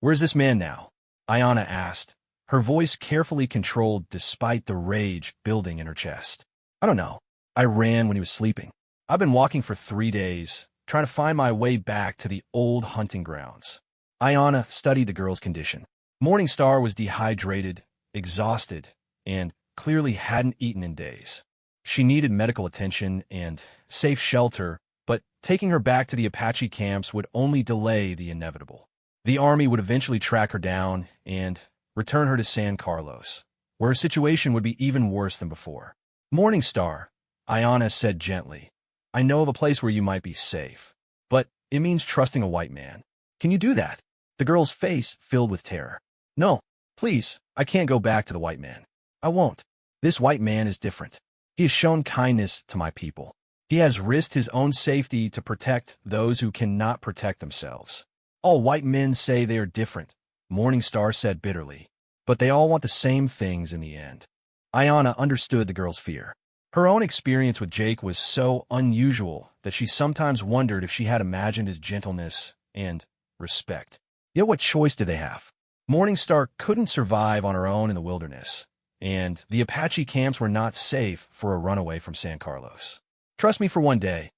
"Where's this man now?" Ayana asked, her voice carefully controlled despite the rage building in her chest. "I don't know. I ran when he was sleeping. I've been walking for 3 days, trying to find my way back to the old hunting grounds." Ayana studied the girl's condition. Morningstar was dehydrated, exhausted, and clearly hadn't eaten in days. She needed medical attention and safe shelter, but taking her back to the Apache camps would only delay the inevitable. The army would eventually track her down and return her to San Carlos, where her situation would be even worse than before. "Morningstar," Ayana said gently, "I know of a place where you might be safe, but it means trusting a white man. Can you do that?" The girl's face filled with terror. "No, please, I can't go back to the white man. I won't. This white man is different. He has shown kindness to my people. He has risked his own safety to protect those who cannot protect themselves. All white men say they are different," Morningstar said bitterly, "but they all want the same things in the end." Ayana understood the girl's fear. Her own experience with Jake was so unusual that she sometimes wondered if she had imagined his gentleness and respect. Yet what choice did they have? Morningstar couldn't survive on her own in the wilderness, and the Apache camps were not safe for a runaway from San Carlos. "Trust me for one day,"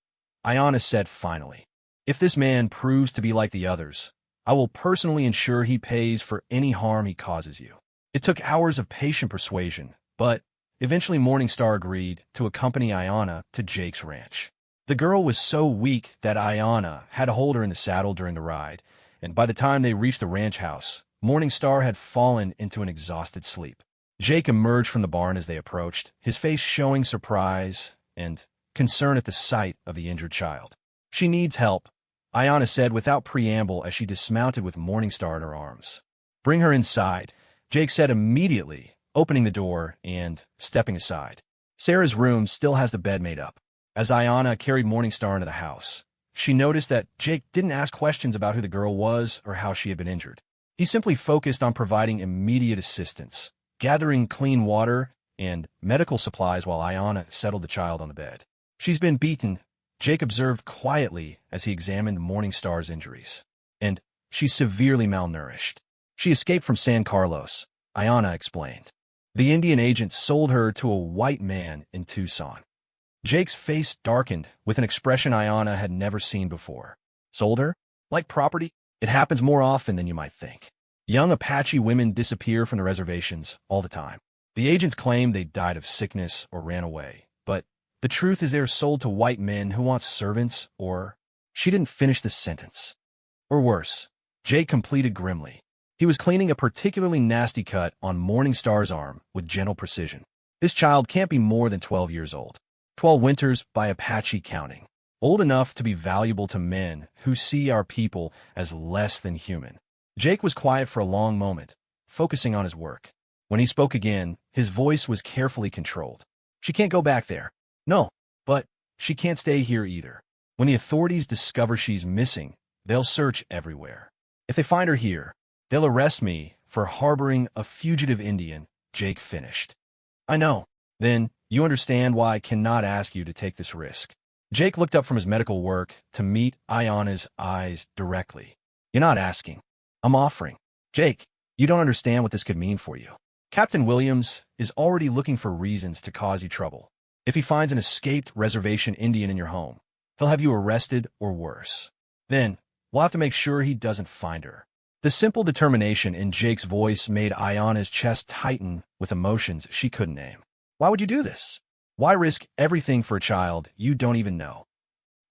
Ayana said finally. If this man proves to be like the others, I will personally ensure he pays for any harm he causes you. It took hours of patient persuasion, but eventually Morningstar agreed to accompany Ayana to Jake's ranch. The girl was so weak that Ayana had to hold her in the saddle during the ride, and by the time they reached the ranch house, Morningstar had fallen into an exhausted sleep. Jake emerged from the barn as they approached, his face showing surprise and concern at the sight of the injured child. "She needs help," Ayana said without preamble as she dismounted with Morningstar in her arms. "Bring her inside," Jake said immediately, opening the door and stepping aside. Sarah's room still has the bed made up. As Ayana carried Morningstar into the house, she noticed that Jake didn't ask questions about who the girl was or how she had been injured. He simply focused on providing immediate assistance, gathering clean water and medical supplies while Ayana settled the child on the bed. "She's been beaten," Jake observed quietly as he examined Morningstar's injuries. "And she's severely malnourished. She escaped from San Carlos," Ayana explained. "The Indian agent sold her to a white man in Tucson." Jake's face darkened with an expression Ayana had never seen before. "Sold her? Like property? It happens more often than you might think. Young Apache women disappear from the reservations all the time. The agents claim they died of sickness or ran away, but the truth is they're sold to white men who want servants or—" She didn't finish the sentence. "Or worse," Jake completed grimly. He was cleaning a particularly nasty cut on Morningstar's arm with gentle precision. "This child can't be more than 12 years old. 12 winters by Apache counting. Old enough to be valuable to men who see our people as less than human." Jake was quiet for a long moment, focusing on his work. When he spoke again, his voice was carefully controlled. "She can't go back there. No, but she can't stay here either. When the authorities discover she's missing, they'll search everywhere. If they find her here, they'll arrest me for harboring a fugitive Indian," Jake finished. "I know. Then you understand why I cannot ask you to take this risk." Jake looked up from his medical work to meet Ayana's eyes directly. "You're not asking. I'm offering." "Jake, you don't understand what this could mean for you. Captain Williams is already looking for reasons to cause you trouble. If he finds an escaped reservation Indian in your home, he'll have you arrested or worse. Then we'll have to make sure he doesn't find her." The simple determination in Jake's voice made Ayana's chest tighten with emotions she couldn't name. "Why would you do this? Why risk everything for a child you don't even know?"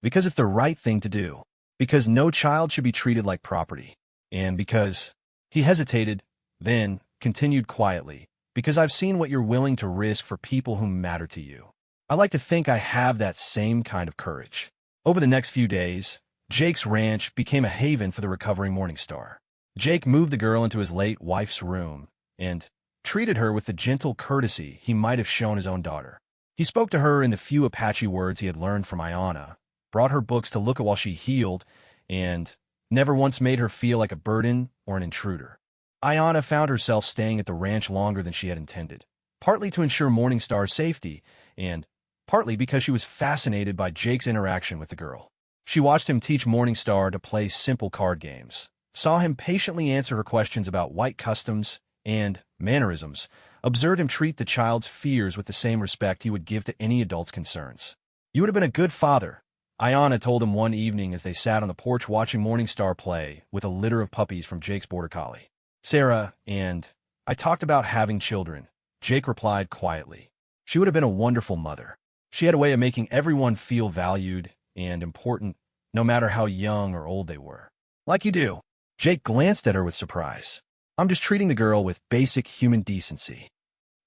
"Because it's the right thing to do. Because no child should be treated like property. And because—" He hesitated, then continued quietly, "because I've seen what you're willing to risk for people who matter to you. I like to think I have that same kind of courage." Over the next few days, Jake's ranch became a haven for the recovering Morningstar. Jake moved the girl into his late wife's room and treated her with the gentle courtesy he might have shown his own daughter. He spoke to her in the few Apache words he had learned from Ayana, brought her books to look at while she healed, and never once made her feel like a burden or an intruder. Ayana found herself staying at the ranch longer than she had intended, partly to ensure Morningstar's safety, and partly because she was fascinated by Jake's interaction with the girl. She watched him teach Morningstar to play simple card games, saw him patiently answer her questions about white customs and mannerisms, observed him treat the child's fears with the same respect he would give to any adult's concerns. "You would have been a good father," Ayana told him one evening as they sat on the porch watching Morningstar play with a litter of puppies from Jake's border collie. "Sarah and I talked about having children," Jake replied quietly. "She would have been a wonderful mother. She had a way of making everyone feel valued and important, no matter how young or old they were." "Like you do." Jake glanced at her with surprise. "I'm just treating the girl with basic human decency."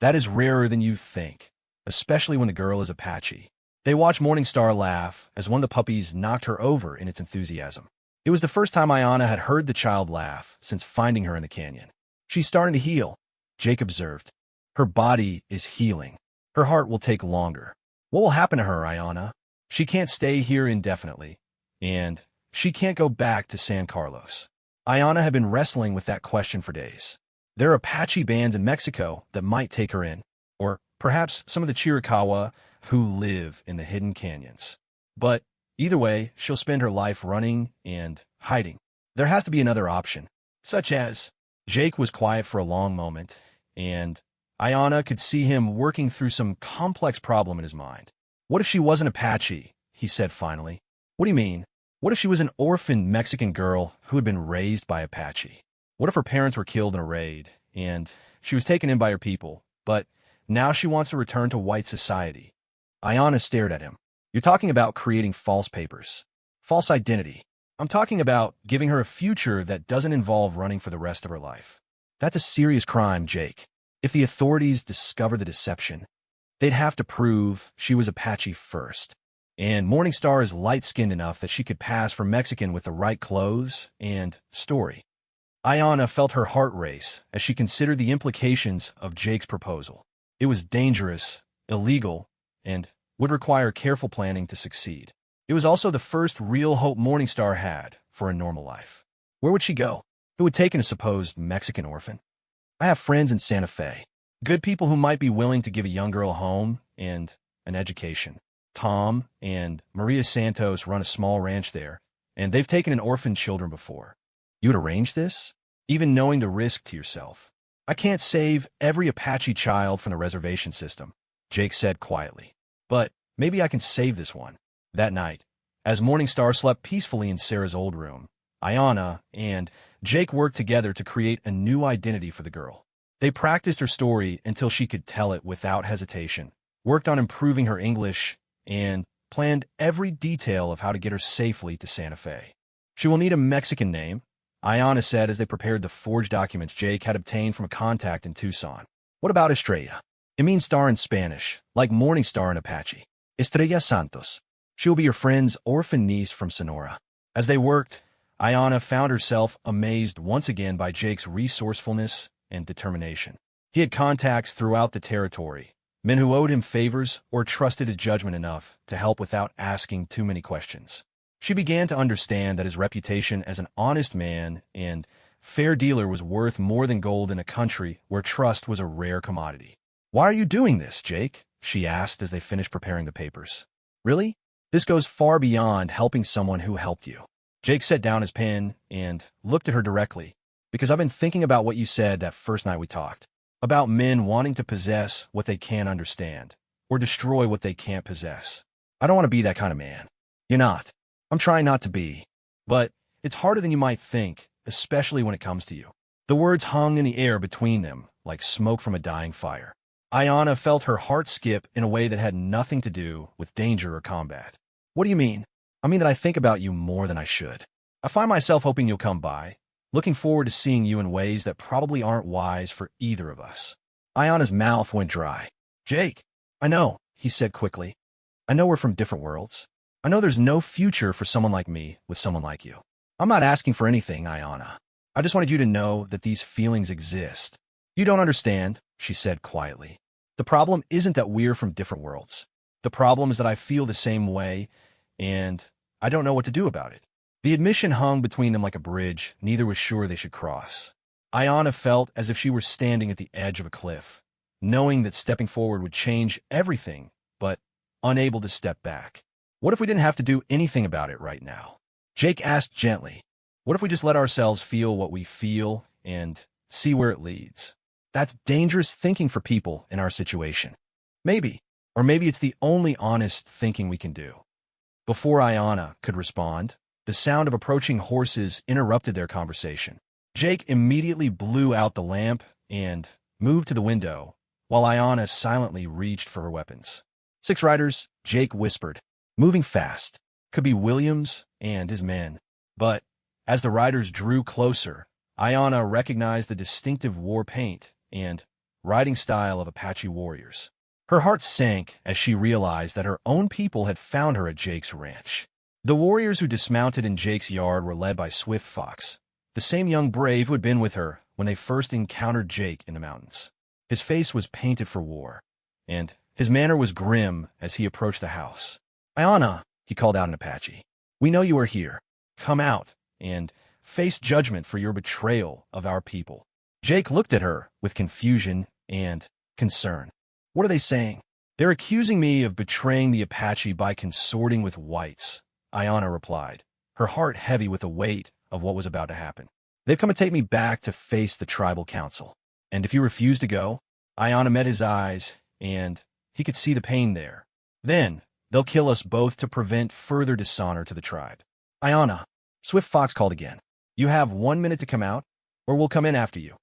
"That is rarer than you think, especially when the girl is Apache." They watched Morningstar laugh as one of the puppies knocked her over in its enthusiasm. It was the first time Ayana had heard the child laugh since finding her in the canyon. "She's starting to heal," Jake observed. "Her body is healing. Her heart will take longer." "What will happen to her, Ayana?" "She can't stay here indefinitely, and she can't go back to San Carlos." Ayana had been wrestling with that question for days. There are Apache bands in Mexico that might take her in, or perhaps some of the Chiricahua who live in the hidden canyons. But either way, she'll spend her life running and hiding. There has to be another option, such as— Jake was quiet for a long moment, and Ayana could see him working through some complex problem in his mind. "What if she wasn't Apache?" he said finally. "What do you mean?" What if she was an orphan Mexican girl who had been raised by Apache? What if her parents were killed in a raid, and she was taken in by her people, but now she wants to return to white society? Ayana stared at him. You're talking about creating false papers. False identity. I'm talking about giving her a future that doesn't involve running for the rest of her life. That's a serious crime, Jake. If the authorities discover the deception, they'd have to prove she was Apache first. And Morningstar is light-skinned enough that she could pass for Mexican with the right clothes and story. Ayana felt her heart race as she considered the implications of Jake's proposal. It was dangerous, illegal, and would require careful planning to succeed. It was also the first real hope Morningstar had for a normal life. Where would she go? Who would take in a supposed Mexican orphan? I have friends in Santa Fe. Good people who might be willing to give a young girl a home and an education. Tom and Maria Santos run a small ranch there, and they've taken in orphan children before. You would arrange this? Even knowing the risk to yourself. I can't save every Apache child from the reservation system, Jake said quietly. But maybe I can save this one. That night, as Morningstar slept peacefully in Sarah's old room, Ayana and Jake worked together to create a new identity for the girl. They practiced her story until she could tell it without hesitation, worked on improving her English, and planned every detail of how to get her safely to Santa Fe. She will need a Mexican name, Ayana said as they prepared the forged documents Jake had obtained from a contact in Tucson. What about Estrella? It means star in Spanish, like Morning Star in Apache. Estrella Santos. She will be your friend's orphan niece from Sonora. As they worked, Ayana found herself amazed once again by Jake's resourcefulness and determination. He had contacts throughout the territory, men who owed him favors or trusted his judgment enough to help without asking too many questions. She began to understand that his reputation as an honest man and fair dealer was worth more than gold in a country where trust was a rare commodity. Why are you doing this, Jake? She asked as they finished preparing the papers. Really? This goes far beyond helping someone who helped you. Jake set down his pen and looked at her directly. Because I've been thinking about what you said that first night we talked. About men wanting to possess what they can't understand, or destroy what they can't possess. I don't want to be that kind of man. You're not. I'm trying not to be. But it's harder than you might think, especially when it comes to you. The words hung in the air between them, like smoke from a dying fire. Ayana felt her heart skip in a way that had nothing to do with danger or combat. What do you mean? I mean that I think about you more than I should. I find myself hoping you'll come by, looking forward to seeing you in ways that probably aren't wise for either of us. Ayana's mouth went dry. Jake, I know, he said quickly. I know we're from different worlds. I know there's no future for someone like me with someone like you. I'm not asking for anything, Ayana. I just wanted you to know that these feelings exist. You don't understand, she said quietly. The problem isn't that we're from different worlds. The problem is that I feel the same way, and I don't know what to do about it. The admission hung between them like a bridge neither was sure they should cross. Ayana felt as if she were standing at the edge of a cliff, knowing that stepping forward would change everything, but unable to step back. What if we didn't have to do anything about it right now? Jake asked gently. What if we just let ourselves feel what we feel and see where it leads? That's dangerous thinking for people in our situation. Maybe, or maybe it's the only honest thinking we can do. Before Ayana could respond, the sound of approaching horses interrupted their conversation. Jake immediately blew out the lamp and moved to the window, while Ayana silently reached for her weapons. 6 riders, Jake whispered, moving fast. Could be Williams and his men. But as the riders drew closer, Ayana recognized the distinctive war paint and riding style of Apache warriors. Her heart sank as she realized that her own people had found her at Jake's ranch. The warriors who dismounted in Jake's yard were led by Swift Fox, the same young brave who had been with her when they first encountered Jake in the mountains. His face was painted for war, and his manner was grim as he approached the house. Ayana, he called out in Apache, we know you are here. Come out and face judgment for your betrayal of our people. Jake looked at her with confusion and concern. What are they saying? They're accusing me of betraying the Apache by consorting with whites, Ayana replied, her heart heavy with the weight of what was about to happen. They've come to take me back to face the tribal council. And if you refuse to go, Ayana met his eyes, and he could see the pain there. Then they'll kill us both to prevent further dishonor to the tribe. Ayana, Swift Fox called again. You have 1 minute to come out, or we'll come in after you.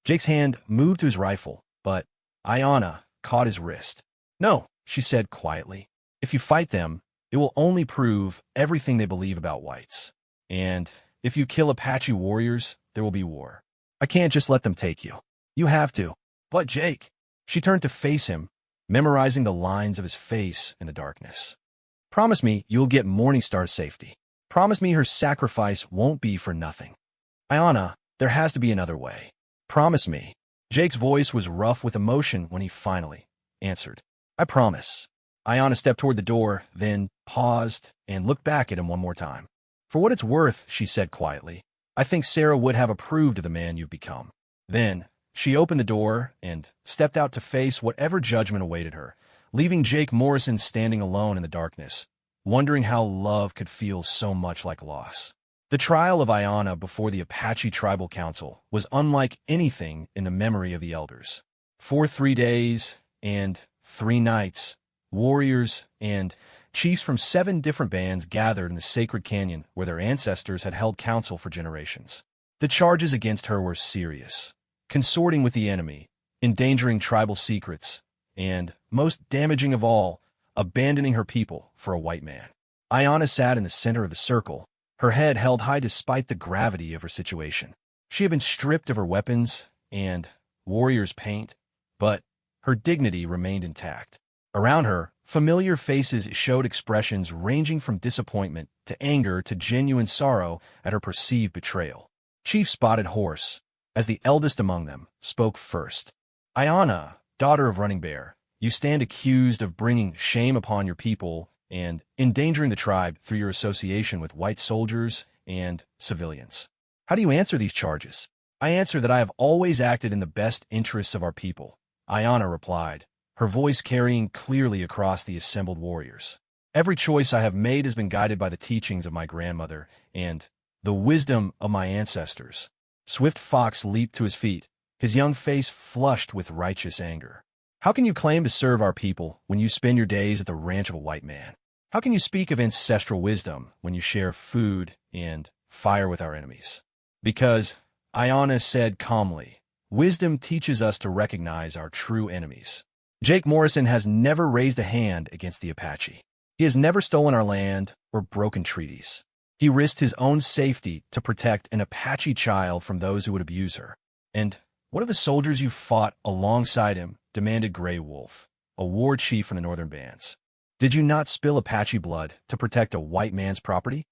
Jake's hand moved to his rifle, but Ayana caught his wrist. No, she said quietly. If you fight them, it will only prove everything they believe about whites. And if you kill Apache warriors, there will be war. I can't just let them take you. You have to. But Jake. She turned to face him, memorizing the lines of his face in the darkness. Promise me you'll get Morningstar's safety. Promise me her sacrifice won't be for nothing. Ayana, there has to be another way. Promise me. Jake's voice was rough with emotion when he finally answered. I promise. Ayana stepped toward the door, then paused and looked back at him one more time. For what it's worth, she said quietly, I think Sarah would have approved of the man you've become. Then, she opened the door and stepped out to face whatever judgment awaited her, leaving Jake Morrison standing alone in the darkness, wondering how love could feel so much like loss. The trial of Ayana before the Apache Tribal Council was unlike anything in the memory of the elders. For 3 days and 3 nights, warriors and chiefs from 7 different bands gathered in the sacred canyon where their ancestors had held council for generations. The charges against her were serious: consorting with the enemy, endangering tribal secrets, and, most damaging of all, abandoning her people for a white man. Ayana sat in the center of the circle, her head held high despite the gravity of her situation. She had been stripped of her weapons and warrior's paint, but her dignity remained intact. Around her, familiar faces showed expressions ranging from disappointment to anger to genuine sorrow at her perceived betrayal. Chief Spotted Horse, as the eldest among them, spoke first. Ayana, daughter of Running Bear, you stand accused of bringing shame upon your people and endangering the tribe through your association with white soldiers and civilians. How do you answer these charges? I answer that I have always acted in the best interests of our people, Ayana replied, her voice carrying clearly across the assembled warriors. Every choice I have made has been guided by the teachings of my grandmother and the wisdom of my ancestors. Swift Fox leaped to his feet, his young face flushed with righteous anger. How can you claim to serve our people when you spend your days at the ranch of a white man? How can you speak of ancestral wisdom when you share food and fire with our enemies? Because, Ayana said calmly, wisdom teaches us to recognize our true enemies. Jake Morrison has never raised a hand against the Apache. He has never stolen our land or broken treaties. He risked his own safety to protect an Apache child from those who would abuse her. And what of the soldiers you fought alongside him? Demanded Gray Wolf, a war chief from the northern bands. Did you not spill Apache blood to protect a white man's property?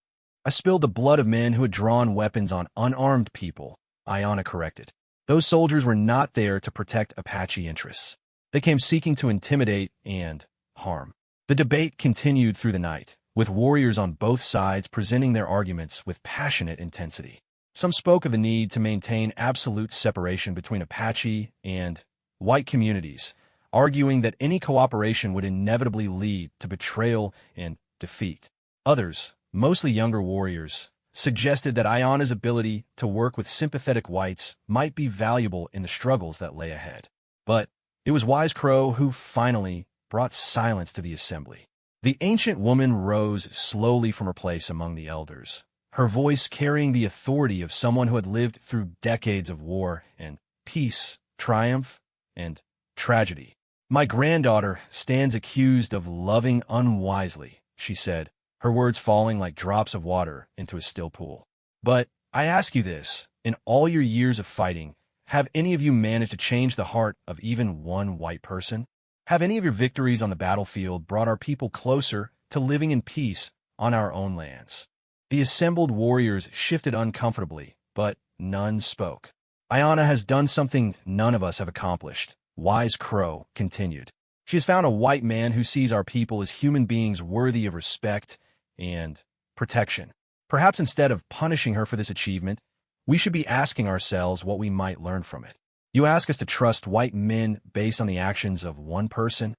I spilled the blood of men who had drawn weapons on unarmed people, Ayana corrected. Those soldiers were not there to protect Apache interests. They came seeking to intimidate and harm. The debate continued through the night, with warriors on both sides presenting their arguments with passionate intensity. Some spoke of the need to maintain absolute separation between Apache and white communities, arguing that any cooperation would inevitably lead to betrayal and defeat. Others, mostly younger warriors, suggested that Ayana's ability to work with sympathetic whites might be valuable in the struggles that lay ahead. But it was Wise Crow who finally brought silence to the assembly. The ancient woman rose slowly from her place among the elders, her voice carrying the authority of someone who had lived through decades of war and peace, triumph, and tragedy. My granddaughter stands accused of loving unwisely, she said, her words falling like drops of water into a still pool. But I ask you this, in all your years of fighting, have any of you managed to change the heart of even one white person? Have any of your victories on the battlefield brought our people closer to living in peace on our own lands? The assembled warriors shifted uncomfortably, but none spoke. Ayana has done something none of us have accomplished, Wise Crow continued. She has found a white man who sees our people as human beings worthy of respect and protection. Perhaps instead of punishing her for this achievement, we should be asking ourselves what we might learn from it. You ask us to trust white men based on the actions of one person?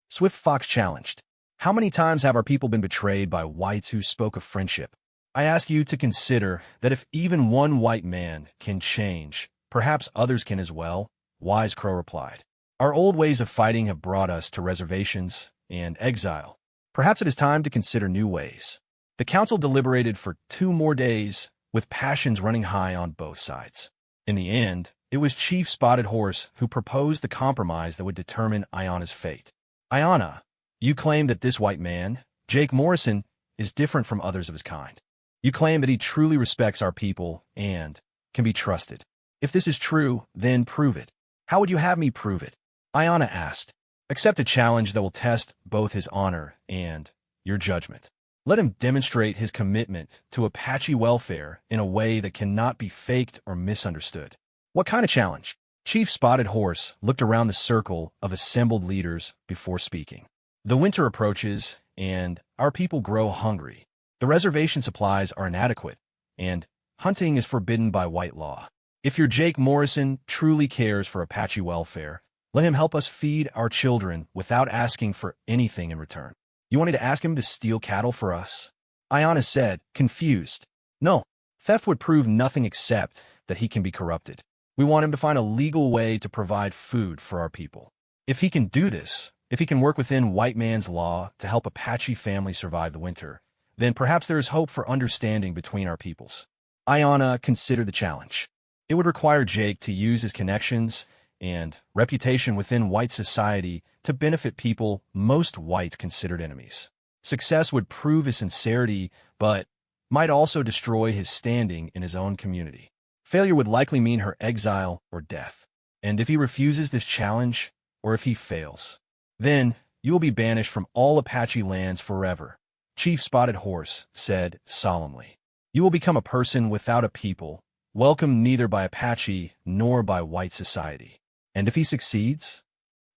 Swift Fox challenged. How many times have our people been betrayed by whites who spoke of friendship? I ask you to consider that if even one white man can change, perhaps others can as well, Wise Crow replied. Our old ways of fighting have brought us to reservations and exile. Perhaps it is time to consider new ways. The council deliberated for 2 more days, with passions running high on both sides. In the end, it was Chief Spotted Horse who proposed the compromise that would determine Ayana's fate. Ayana, you claim that this white man, Jake Morrison, is different from others of his kind. You claim that he truly respects our people and can be trusted. If this is true, then prove it. How would you have me prove it? Ayana asked. Accept a challenge that will test both his honor and your judgment. Let him demonstrate his commitment to Apache welfare in a way that cannot be faked or misunderstood. What kind of challenge? Chief Spotted Horse looked around the circle of assembled leaders before speaking. The winter approaches, and our people grow hungry. The reservation supplies are inadequate, and hunting is forbidden by white law. If your Jake Morrison truly cares for Apache welfare, let him help us feed our children without asking for anything in return. You wanted to ask him to steal cattle for us? Ayana said, confused. No, theft would prove nothing except that he can be corrupted. We want him to find a legal way to provide food for our people. If he can do this, if he can work within white man's law to help Apache families survive the winter, then perhaps there is hope for understanding between our peoples. Ayana considered the challenge. It would require Jake to use his connections and reputation within white society to benefit people most whites considered enemies. Success would prove his sincerity, but might also destroy his standing in his own community. Failure would likely mean her exile or death. And if he refuses this challenge, or if he fails, then you will be banished from all Apache lands forever, Chief Spotted Horse said solemnly. You will become a person without a people, welcomed neither by Apache nor by white society. And if he succeeds,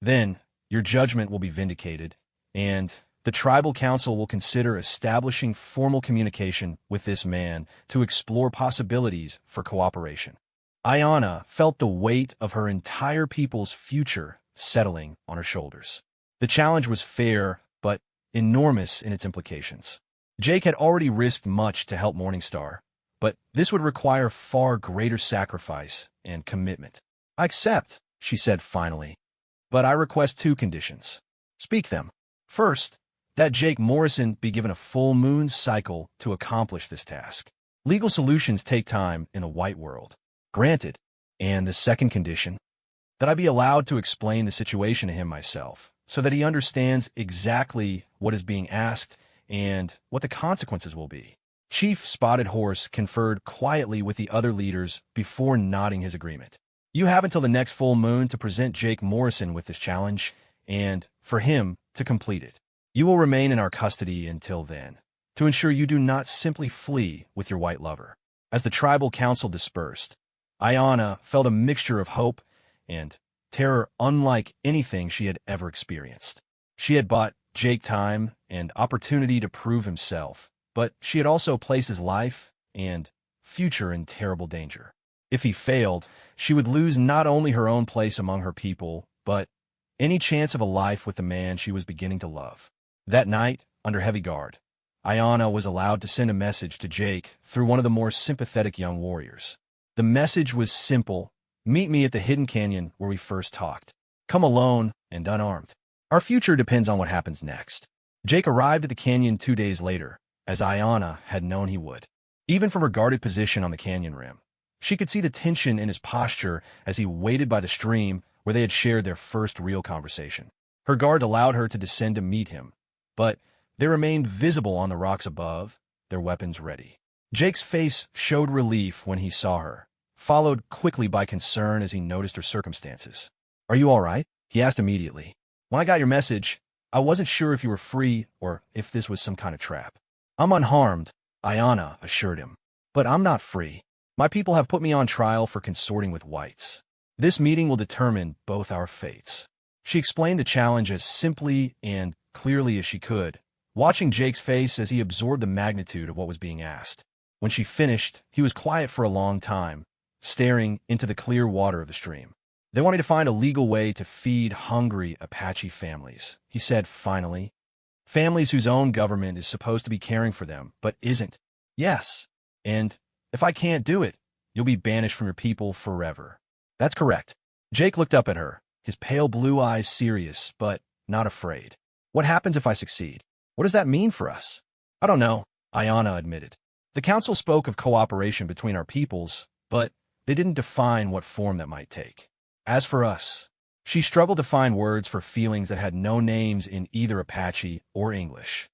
then your judgment will be vindicated, and the tribal council will consider establishing formal communication with this man to explore possibilities for cooperation. Ayana felt the weight of her entire people's future settling on her shoulders. The challenge was fair, but enormous in its implications. Jake had already risked much to help Morningstar, but this would require far greater sacrifice and commitment. I accept, she said finally, but I request 2 conditions. Speak them. First, that Jake Morrison be given a full moon cycle to accomplish this task. Legal solutions take time in the white world. Granted. And the second condition, that I be allowed to explain the situation to him myself, so that he understands exactly what is being asked and what the consequences will be. Chief Spotted Horse conferred quietly with the other leaders before nodding his agreement. You have until the next full moon to present Jake Morrison with this challenge, and for him to complete it. You will remain in our custody until then, to ensure you do not simply flee with your white lover. As the tribal council dispersed, Ayana felt a mixture of hope and terror unlike anything she had ever experienced. She had bought Jake time and opportunity to prove himself, but she had also placed his life and future in terrible danger. If he failed, she would lose not only her own place among her people, but any chance of a life with the man she was beginning to love. That night, under heavy guard, Ayana was allowed to send a message to Jake through one of the more sympathetic young warriors. The message was simple: meet me at the hidden canyon where we first talked. Come alone and unarmed. Our future depends on what happens next. Jake arrived at the canyon 2 days later, as Ayana had known he would. Even from her guarded position on the canyon rim, she could see the tension in his posture as he waited by the stream where they had shared their first real conversation. Her guard allowed her to descend to meet him, but they remained visible on the rocks above, their weapons ready. Jake's face showed relief when he saw her, followed quickly by concern as he noticed her circumstances. Are you all right? He asked immediately. When I got your message, I wasn't sure if you were free or if this was some kind of trap. I'm unharmed, Ayana assured him. But I'm not free. My people have put me on trial for consorting with whites. This meeting will determine both our fates. She explained the challenge as simply and clearly as she could, watching Jake's face as he absorbed the magnitude of what was being asked. When she finished, he was quiet for a long time, staring into the clear water of the stream. They wanted to find a legal way to feed hungry Apache families, he said finally. Families whose own government is supposed to be caring for them, but isn't. Yes. And if I can't do it, you'll be banished from your people forever. That's correct. Jake looked up at her, his pale blue eyes serious, but not afraid. What happens if I succeed? What does that mean for us? I don't know, Ayana admitted. The council spoke of cooperation between our peoples, but they didn't define what form that might take. As for us, she struggled to find words for feelings that had no names in either Apache or English.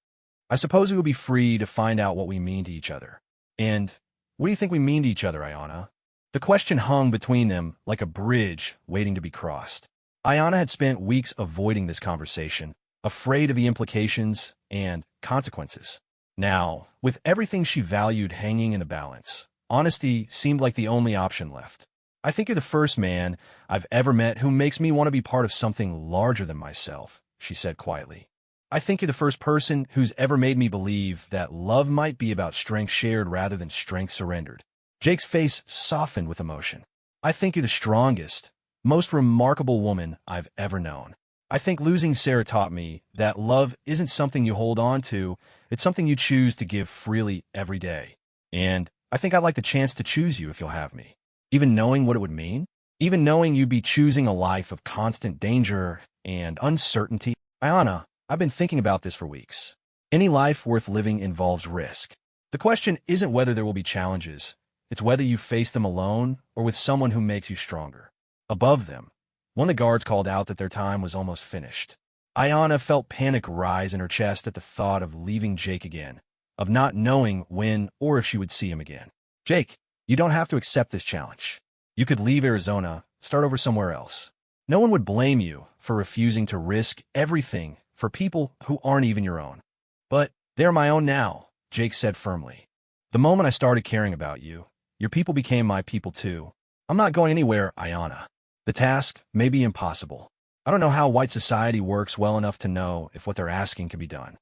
I suppose we will be free to find out what we mean to each other. And what do you think we mean to each other, Ayana? The question hung between them like a bridge waiting to be crossed. Ayana had spent weeks avoiding this conversation, afraid of the implications and consequences. Now, with everything she valued hanging in the balance, honesty seemed like the only option left. I think you're the first man I've ever met who makes me want to be part of something larger than myself, she said quietly. I think you're the first person who's ever made me believe that love might be about strength shared rather than strength surrendered. Jake's face softened with emotion. I think you're the strongest, most remarkable woman I've ever known. I think losing Sarah taught me that love isn't something you hold on to, it's something you choose to give freely every day. And I think I'd like the chance to choose you if you'll have me. Even knowing what it would mean? Even knowing you'd be choosing a life of constant danger and uncertainty? Ayana, I've been thinking about this for weeks. Any life worth living involves risk. The question isn't whether there will be challenges, it's whether you face them alone or with someone who makes you stronger. Above them, one of the guards called out that their time was almost finished. Ayana felt panic rise in her chest at the thought of leaving Jake again, of not knowing when or if she would see him again. Jake, you don't have to accept this challenge. You could leave Arizona, start over somewhere else. No one would blame you for refusing to risk everything for people who aren't even your own. But they're my own now, Jake said firmly. The moment I started caring about you, your people became my people too. I'm not going anywhere, Ayana. The task may be impossible. I don't know how white society works well enough to know if what they're asking can be done.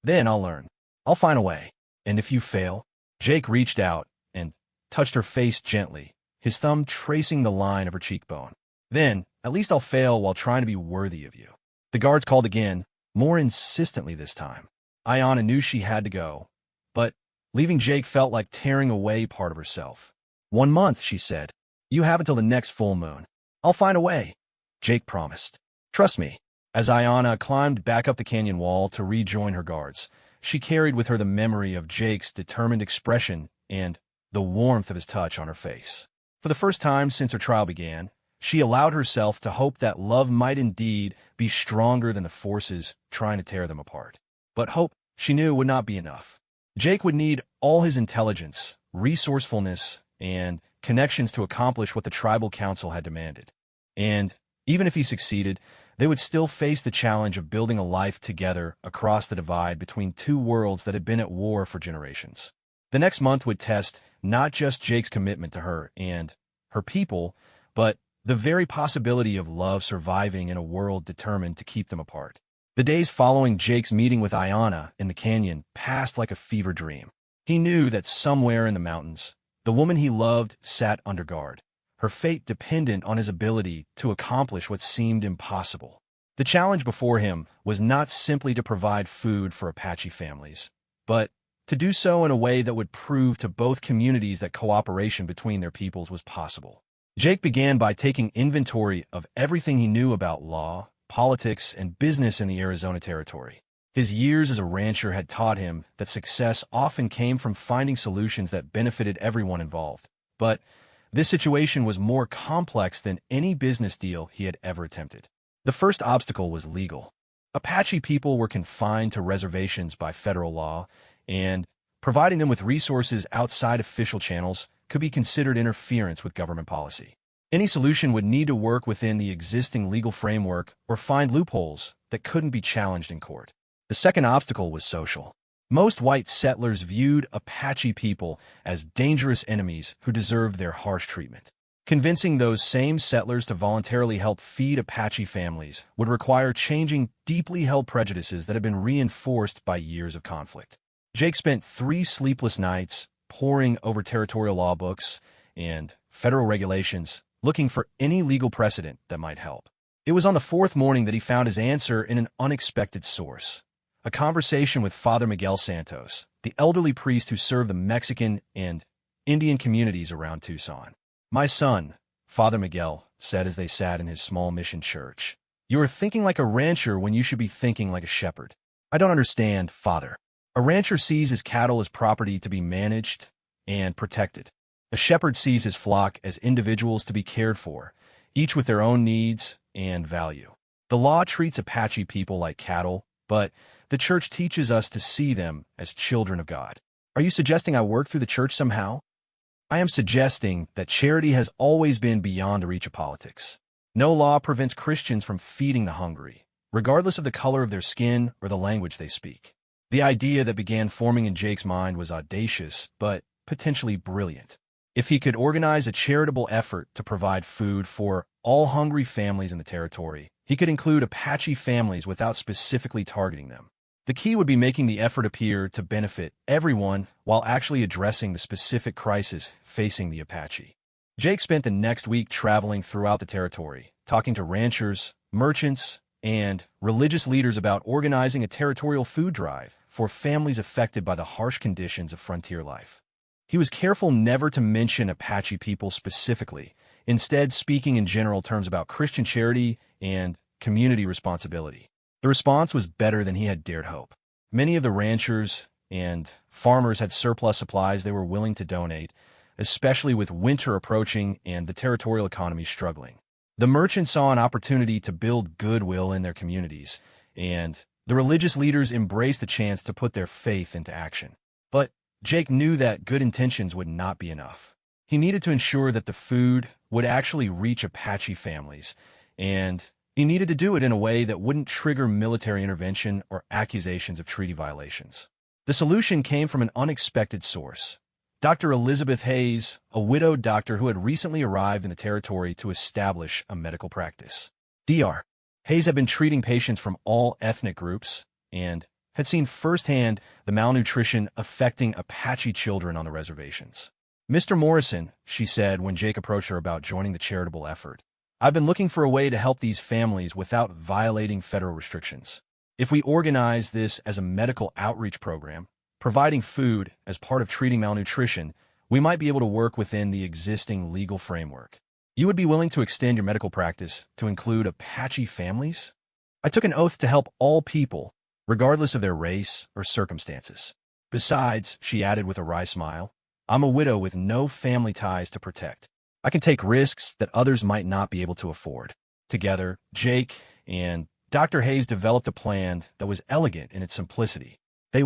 Then I'll learn. I'll find a way. And if you fail, Jake reached out and touched her face gently, his thumb tracing the line of her cheekbone. Then, at least I'll fail while trying to be worthy of you. The guards called again, more insistently this time. Ayana knew she had to go, but leaving Jake felt like tearing away part of herself. 1 month, she said. You have until the next full moon. I'll find a way, Jake promised. Trust me. As Ayana climbed back up the canyon wall to rejoin her guards, she carried with her the memory of Jake's determined expression and the warmth of his touch on her face. For the first time since her trial began, she allowed herself to hope that love might indeed be stronger than the forces trying to tear them apart. But hope, she knew, would not be enough. Jake would need all his intelligence, resourcefulness, and connections to accomplish what the tribal council had demanded. And even if he succeeded, they would still face the challenge of building a life together across the divide between two worlds that had been at war for generations. The next month would test not just Jake's commitment to her and her people, but the very possibility of love surviving in a world determined to keep them apart. The days following Jake's meeting with Ayana in the canyon passed like a fever dream. He knew that somewhere in the mountains, the woman he loved sat under guard, her fate dependent on his ability to accomplish what seemed impossible. The challenge before him was not simply to provide food for Apache families, but to do so in a way that would prove to both communities that cooperation between their peoples was possible. Jake began by taking inventory of everything he knew about law, politics, and business in the Arizona territory. His years as a rancher had taught him that success often came from finding solutions that benefited everyone involved. But this situation was more complex than any business deal he had ever attempted. The first obstacle was legal. Apache people were confined to reservations by federal law, and providing them with resources outside official channels could be considered interference with government policy. Any solution would need to work within the existing legal framework or find loopholes that couldn't be challenged in court. The second obstacle was social. Most white settlers viewed Apache people as dangerous enemies who deserved their harsh treatment. Convincing those same settlers to voluntarily help feed Apache families would require changing deeply held prejudices that had been reinforced by years of conflict. Jake spent 3 sleepless nights poring over territorial law books and federal regulations, looking for any legal precedent that might help. It was on the 4th morning that he found his answer in an unexpected source. A conversation with Father Miguel Santos, the elderly priest who served the Mexican and Indian communities around Tucson. My son, Father Miguel said as they sat in his small mission church, you are thinking like a rancher when you should be thinking like a shepherd. I don't understand, Father. A rancher sees his cattle as property to be managed and protected. A shepherd sees his flock as individuals to be cared for, each with their own needs and value. The law treats Apache people like cattle, but the church teaches us to see them as children of God. Are you suggesting I work through the church somehow? I am suggesting that charity has always been beyond the reach of politics. No law prevents Christians from feeding the hungry, regardless of the color of their skin or the language they speak. The idea that began forming in Jake's mind was audacious, but potentially brilliant. If he could organize a charitable effort to provide food for all hungry families in the territory, he could include Apache families without specifically targeting them. The key would be making the effort appear to benefit everyone while actually addressing the specific crisis facing the Apache. Jake spent the next week traveling throughout the territory, talking to ranchers, merchants, and religious leaders about organizing a territorial food drive for families affected by the harsh conditions of frontier life. He was careful never to mention Apache people specifically, instead speaking in general terms about Christian charity and community responsibility. The response was better than he had dared hope. Many of the ranchers and farmers had surplus supplies they were willing to donate, especially with winter approaching and the territorial economy struggling. The merchants saw an opportunity to build goodwill in their communities, and the religious leaders embraced the chance to put their faith into action. But Jake knew that good intentions would not be enough. He needed to ensure that the food would actually reach Apache families, and he needed to do it in a way that wouldn't trigger military intervention or accusations of treaty violations. The solution came from an unexpected source. Dr. Elizabeth Hayes, a widowed doctor who had recently arrived in the territory to establish a medical practice. Dr. Hayes had been treating patients from all ethnic groups and had seen firsthand the malnutrition affecting Apache children on the reservations. "Mr. Morrison," she said when Jake approached her about joining the charitable effort, "I've been looking for a way to help these families without violating federal restrictions. If we organize this as a medical outreach program, providing food as part of treating malnutrition, we might be able to work within the existing legal framework. You would be willing to extend your medical practice to include Apache families?" I took an oath to help all people, regardless of their race or circumstances. "Besides," she added with a wry smile, "I'm a widow with no family ties to protect. I can take risks that others might not be able to afford." Together, Jake and Dr. Hayes developed a plan that was elegant in its simplicity. They